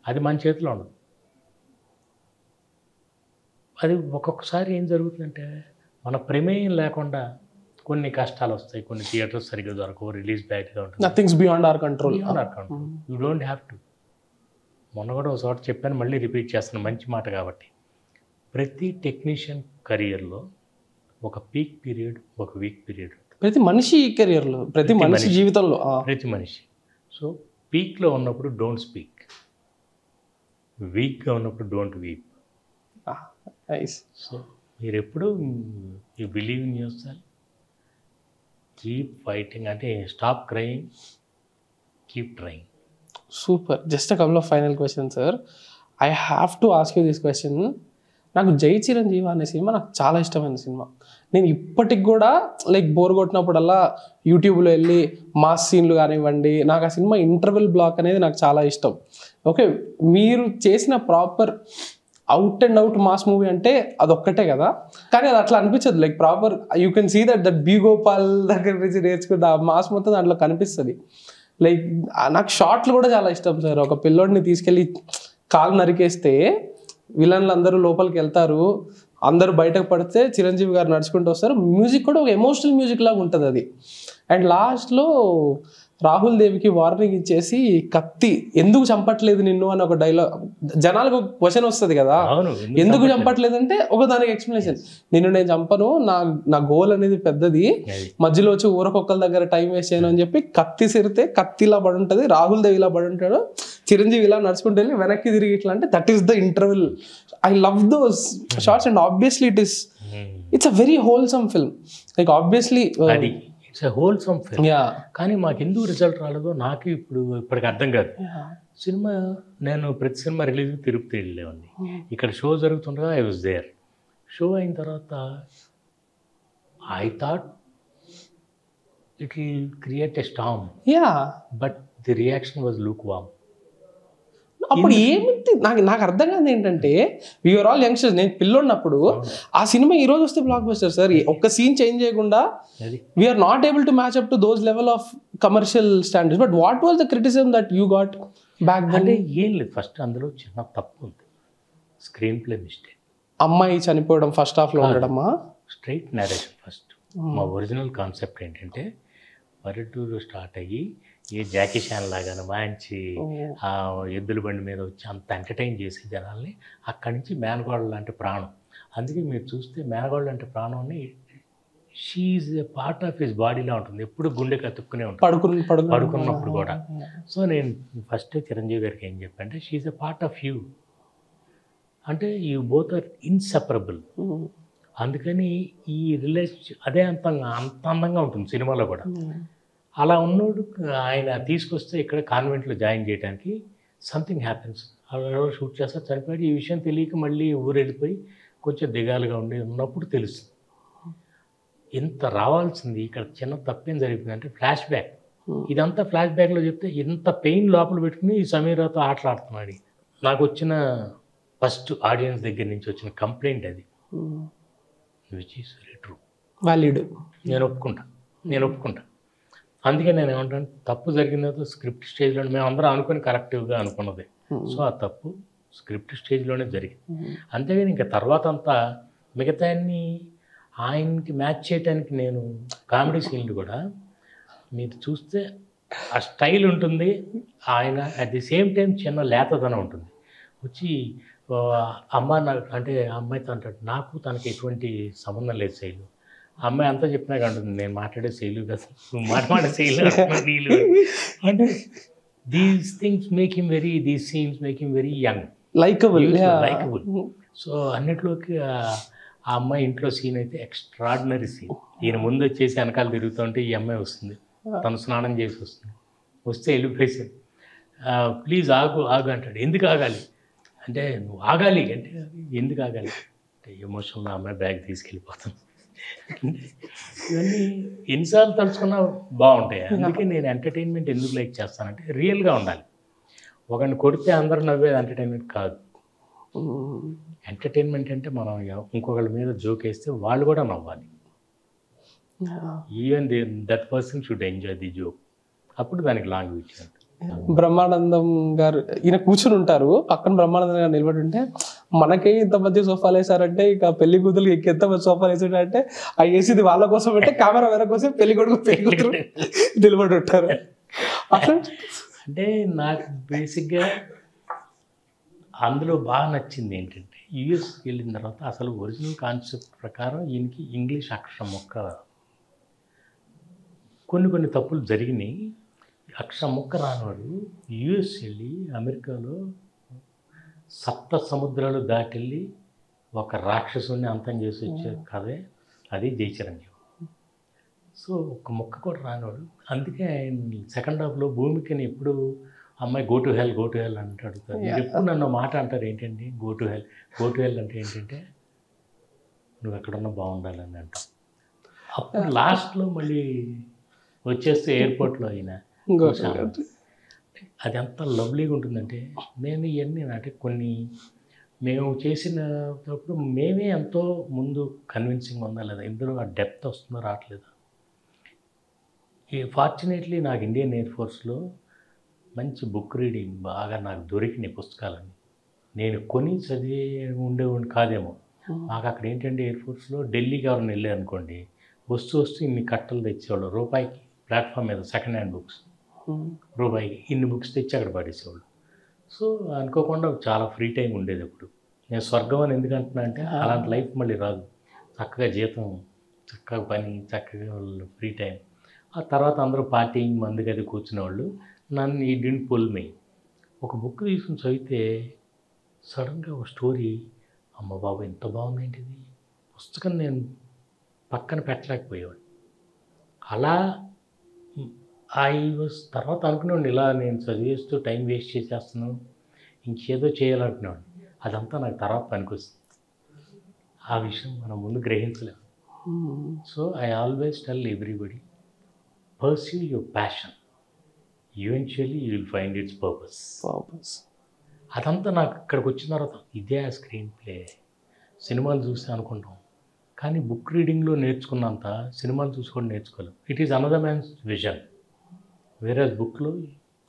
అది మన చేతిలో ఉండదు. అది ఒక్కొక్కసారి ఏం జరుగుతుందంటే మన ప్రమేయం లేకుండా కొన్ని కష్టాలు వస్తాయి, కొన్ని థియేటర్స్ సరిగ్గా దొరకవు, రిలీజ్ బ్యాడ్గా ఉంటుంది. Nothings beyond our control. You don't have to. మొన్న కూడా ఒక చోట చెప్పాను, మళ్ళీ రిపీట్ చేస్తాను, మంచి మాట కాబట్టి. ప్రతి టెక్నీషియన్ కెరియర్లో ఒక పీక్ పీరియడ్, ఒక వీక్ పీరియడ్ ఉంటుంది. ప్రతి మనిషి కెరియర్లో, ప్రతి మనిషి జీవితంలో, ప్రతి మనిషి. సో పీక్లో ఉన్నప్పుడు డోంట్ స్పీక్, వీక్గా ఉన్నప్పుడు డోంట్ వీప్. సో మీరు ఎప్పుడు you believe in yourself, keep fighting, అంటే stop crying, keep trying. Super. Just a couple of final question sir. I have to ask you this question. నాకు జై చిరంజీవి అనే cinema నాకు చాలా ఇష్టమైన సినిమా. నేను ఇప్పటికి కూడా లైక్ బోర్ కొట్టినప్పుడల్లా యూట్యూబ్లో వెళ్ళి మాస్ సీన్లు కానివ్వండి, నాకు ఆ సినిమా ఇంటర్వెల్ బ్లాక్ అనేది నాకు చాలా ఇష్టం. ఓకే, మీరు చేసిన proper out and out mass movie అంటే అదొక్కటే కదా, కానీ అది అట్లా అనిపించదు. Like proper you can see that B Gopal దగ్గర నుంచి నేర్చుకుంటే ఆ మాస్ మొత్తం దాంట్లో కనిపిస్తుంది. లైక్ నాకు షార్ట్లు కూడా చాలా ఇష్టం సార్. ఒక పిల్లోడిని తీసుకెళ్ళి కాలు నరికేస్తే విలన్లు అందరూ లోపలికి వెళ్తారు, అందరూ బయటకు పడితే చిరంజీవి గారు నడుచుకుంటూ వస్తారు. మ్యూజిక్ కూడా ఒక ఎమోషనల్ మ్యూజిక్ లాగా ఉంటుంది అది. అండ్ లాస్ట్లో రాహుల్ దేవికి వార్నింగ్ ఇచ్చేసి కత్తి ఎందుకు చంపట్లేదు నిన్ను అని ఒక డైలాగ్, జనాలకు ఒక క్వశ్చన్ వస్తుంది కదా, ఎందుకు చంపట్లేదు అంటే ఒక దానికి ఎక్స్ప్లెనేషన్, నిన్ను నేను చంపను, నా గోల్ అనేది పెద్దది, మధ్యలో వచ్చి ఊరకొక్కల దగ్గర టైం వేస్ట్ చేయను అని చెప్పి కత్తి సిరితే కత్తి ఇలా పడి ఉంటుంది, రాహుల్ దేవి ఇలా పడి ఉంటాడు, చిరంజీవి ఇలా నడుచుకుంటూ వెళ్ళి వెనక్కి తిరిగి ఇట్లా అంటే that is the interval. I love those shots and obviously it's a very wholesome film. Like obviously it's a wholesome film. కానీ మాకు ఎందుకు రిజల్ట్ రాలేదో నాకు ఇప్పటికి అర్థం కాదు. సినిమా నేను ప్రతి సినిమా రిలీజ్ తిరుపతి వెళ్ళేవాడిని, ఇక్కడ షో జరుగుతుండగా ఐ వాజ్ దేర్. షో అయిన తర్వాత I thought it will create a storm, but the reaction was lukewarm. అప్పుడు ఏమిటి నాకు అర్థం కాదు ఏంటంటే, వీఆర్ ఆల్ యంగ్స్టర్స్, నేను పిల్లున్నప్పుడు ఆ సినిమా ఈ రోజు వస్తే బ్లాక్ బస్టర్ సార్. ఒక్క సీన్ చేంజ్ చేయకుండా we are not able to match up to those level of commercial standards. But what was the criticism that you got back then? అంటే ఏం లేదు, ఫస్ట్ అందులో చిన్న తప్పు ఉంది, స్క్రీన్ ప్లే మిస్టేక్. అమ్మాయి చనిపోవడం ఫస్ట్ హాఫ్లో ఉండడమా? Straight narration first. మా ఒరిజినల్ కాన్సెప్ట్ ఏంటంటే పల్లెటూరు స్టార్ట్ అయ్యి ఏ జాకీ చాన్ లాగా మంచి ఆ ఎద్దుల బండి మీద వచ్చి అంత ఎంటర్టైన్ చేసే జనాల్ని, అక్కడి నుంచి మేనగోడ లాంటి ప్రాణం. అందుకే మీరు చూస్తే మేనగోడ లాంటి ప్రాణాన్ని she's a part of his బాడీలో ఉంటుంది, ఎప్పుడు గుండె కతుక్కునే ఉంటుంది పడుకున్నప్పుడు కూడా. సో నేను ఫస్ట్ చిరంజీవి గారికి ఏం చెప్పంటే, she's a part of you, అంటే యూ బోత్ ఆర్ ఇన్సెపరబుల్. అందుకని ఈ రిలేషన్ అదే అంత అందంగా ఉంటుంది సినిమాలో కూడా. అలా ఉన్నోడు ఆయన తీసుకొస్తే ఇక్కడ కాన్వెంట్లో జాయిన్ చేయడానికి సంథింగ్ హ్యాపెన్స్. అలా షూట్ చేస్తా చనిపోయాడు. ఈ విషయం తెలియక మళ్ళీ ఊరు వెళ్ళిపోయి కొంచెం దిగాలుగా ఉండి ఉన్నప్పుడు తెలుస్తుంది ఎంత రావాల్సింది. ఇక్కడ చిన్న తప్పేం జరిగిందంటే ఫ్లాష్ బ్యాక్. ఇదంతా ఫ్లాష్ బ్యాక్లో చెప్తే ఇంత పెయిన్ లోపల పెట్టుకుని ఈ సమీరాతో ఆటలాడుతున్నాడు. నాకు వచ్చిన ఫస్ట్ ఆడియన్స్ దగ్గర నుంచి వచ్చిన కంప్లైంట్ అది, which is very true, valid. నేను ఒప్పుకుంటా. అందుకే నేను ఏమంటాను, తప్పు జరిగినదో స్క్రిప్ట్ స్టేజ్లో మేము అందరం అనుకుని కరెక్టివ్గా అనుకున్నది. సో ఆ తప్పు స్క్రిప్ట్ స్టేజ్లోనే జరిగింది. అంతేగాని ఇంకా తర్వాత అంతా మిగతా ఆయనకి మ్యాచ్ చేయడానికి నేను కామెడీ సీన్లు కూడా మీరు చూస్తే ఆ స్టైల్ ఉంటుంది, ఆయన అట్ ది సేమ్ టైం చిన్న లేతదనం ఉంటుంది. వచ్చి అమ్మ నాకు అంటే అమ్మాయితో అంటాడు, నాకు తనకి ఎటువంటి సంబంధం లేదు శైలు. ఆ అమ్మాయి అంతా చెప్పినా కంటుంది, నేను మాట్లాడే శైలు కదా, నువ్వు మాట్లాడే శైలు నీళ్ళు అంటే these things make him very, these scenes make him very young, likeable. So అన్నిట్లోకి ఆ అమ్మాయి ఇంట్లో సీన్ అయితే ఎక్స్ట్రాడినరీ సీన్. ఈయన ముందు వచ్చేసి వెనకాల తిరుగుతుంటే ఈ అమ్మాయి వస్తుంది, తను స్నానం చేసి వస్తుంది, వస్తే వెళ్ళిపోయేసాడు. ప్లీజ్ ఆగు అంటాడు. ఎందుకు ఆగాలి? అంటే నువ్వు ఆగాలి అంటే ఎందుకు ఆగాలి అంటే ఎమోషన్లో అమ్మాయి బ్యాగ్ తీసుకెళ్ళిపోతాను. ఇవన్నీ ఎన్నిసార్లు తలుచుకున్నా బాగుంటాయి. అందుకే నేను ఎంటర్టైన్మెంట్ ఎందుకు లైక్ చేస్తానంటే రియల్గా ఉండాలి. ఒకరిని కొడితే అందరూ నవ్వేది ఎంటర్టైన్మెంట్ కాదు. ఎంటర్టైన్మెంట్ అంటే మనం ఇంకొకళ్ళ మీద జోక్ వేస్తే వాళ్ళు కూడా నవ్వాలి. Even that person should enjoy the joke. అప్పుడు దానికి లాంగ్ వీటి ఉంటుంది. బ్రహ్మానందం గారు ఈయన కూర్చుని ఉంటారు, పక్కన బ్రహ్మానందం గారు నిలబడి ఉంటే మనకే ఇంత మంచి సోఫాలు వేసారంటే ఇక పెళ్లి కూతురు ఎంత మంచి సోఫాలు వేసాడంటే ఆ వేసింది వాళ్ళ కోసం అంటే కెమెరా వేరే కోసం పెళ్లి కొడుకు పెళ్లి కూతురు నిలబడి ఉంటారు. అట్లా అంటే నాకు బేసిక్గా అందులో బాగా నచ్చింది ఏంటంటే యూఎస్కి వెళ్ళిన తర్వాత అసలు ఒరిజినల్ కాన్సెప్ట్ ప్రకారం ఈయనకి ఇంగ్లీష్ అక్షరం మొక్క కొన్ని తప్పులు జరిగినాయి. అక్షరం మొక్క రానివాడు యూఎస్ వెళ్ళి అమెరికాలో 7 సముద్రాలు దాటెళ్ళి ఒక రాక్షసుని అంతం చేసి వచ్చే కథే అది జయచిరంజీవి. సో ఒక మొక్క కూడా రానివాడు. అందుకే ఆయన సెకండ్ హాఫ్లో భూమికని ఎప్పుడు అమ్మాయి గో టు హెల్ అంటే అడుగుతారు. మీరు ఎప్పుడు నన్ను మాట అంటారు ఏంటండి గో టు హెల్ అంటే ఏంటంటే నువ్వు ఎక్కడున్నా బాగుండాలని అంటాం. అప్పుడు లాస్ట్లో మళ్ళీ వచ్చేస్తే ఎయిర్పోర్ట్లో అయినా అది ఎంత లవ్లీగా ఉంటుందంటే నేను ఇవన్నీ అంటే కొన్ని మేము చేసినప్పుడు మేమే ఎంతో ముందు కన్విన్సింగ్ ఉందా లేదా, ఇందులో ఆ డెప్త్ వస్తుందో రావట్లేదా. ఫార్చునేట్లీ నాకు ఇండియన్ ఎయిర్ ఫోర్స్లో మంచి బుక్ రీడింగ్ బాగా నాకు దొరికినాయి పుస్తకాలని. నేను కొని చదివే ఉండేవాడిని కాదేమో. మాకు అక్కడ ఏంటంటే ఎయిర్ ఫోర్స్లో ఢిల్లీకి ఎవరైనా వెళ్ళారు అనుకోండి, వస్తూ ఇన్ని కట్టలు తెచ్చేవాళ్ళు రూపాయికి. ప్లాట్ఫామ్ మీద సెకండ్ హ్యాండ్ బుక్స్ రూపాయికి ఇన్ని బుక్స్ తెచ్చి అక్కడ పడేసేవాళ్ళు. సో అనుకోకుండా చాలా ఫ్రీ టైం ఉండేది. అప్పుడు నేను స్వర్గం అని ఎందుకు అంటున్నా అంటే అలాంటి లైఫ్ మళ్ళీ రాదు. చక్కగా జీతం, చక్కగా పని, చక్కగా వాళ్ళు ఫ్రీ టైం. ఆ తర్వాత అందరూ పార్టీయింగ్ మందు గది కూర్చునేవాళ్ళు. నన్ను ఈ డింట్ పుల్ మీ ఒక బుక్ తీసుకుని చదివితే సడన్గా ఒక స్టోరీ, అమ్మ బాబు ఎంత బాగుంది ఏంటిది, పుస్తకం నేను పక్కన పెట్టలేకపోయేవాడు. అలా తర్వాత అనుకునేవాడిని ఇలా నేను చదివేస్తూ టైం వేస్ట్ చేసేస్తున్నాను, ఇంకేదో చేయాలనుకునేవాడిని. అదంతా నాకు తర్వాత పనికొస్తుంది. ఆ విషయం మనం ముందు గ్రహించలేము. So I always tell everybody, pursue your passion, eventually you will find its purpose. అదంతా నాకు ఇక్కడికి వచ్చిన తర్వాత ఇదే ఆ స్క్రీన్ ప్లే. సినిమాలు చూస్తే అనుకుంటాం, కానీ బుక్ రీడింగ్లో నేర్చుకున్నంత సినిమాలు చూసుకొని నేర్చుకోలేం. It is another man's vision. వేరే బుక్లో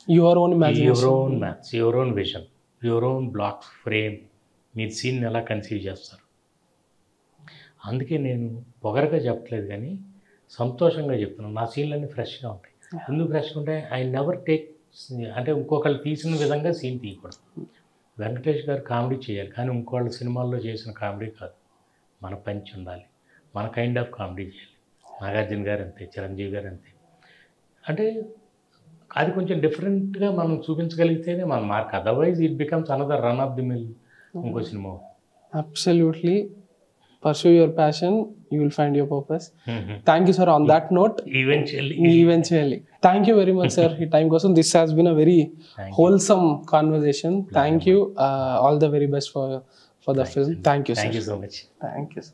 your own maths, your own vision, your own blocks, frame, మీరు సీన్ ఎలా కన్సీవ్ చేస్తారు. అందుకే నేను పొగరగా చెప్పట్లేదు కానీ సంతోషంగా చెప్తున్నాను. నా సీన్లన్నీ ఫ్రెష్గా ఉంటాయి. ఎందుకు ఫ్రెష్గా ఉంటాయి? ఐ నెవర్ టేక్ అంటే ఇంకొకళ్ళు తీసిన విధంగా సీన్ తీయకూడదు. వెంకటేష్ గారు కామెడీ చేయాలి, కానీ ఇంకోళ్ళ సినిమాల్లో చేసిన కామెడీ కాదు. మన పంచ్ ఉండాలి, మన కైండ్ ఆఫ్ కామెడీ చేయాలి. నాగార్జున గారు అంతే, చిరంజీవి గారు అంతే. అంటే అది కొంచెం డిఫరెంట్గా మనం చూపించగలిగితేనే మన mark. Otherwise it becomes another run of the mill ఇంకో సినిమా. Absolutely. Pursue your passion, you will find your purpose. Thank you, sir. On that note, eventually. Thank you very much, sir. Time goes on. This has been a very wholesome conversation. Thank you. All the very best for the film. Thank you, sir. Thank you so much. Thank you, sir.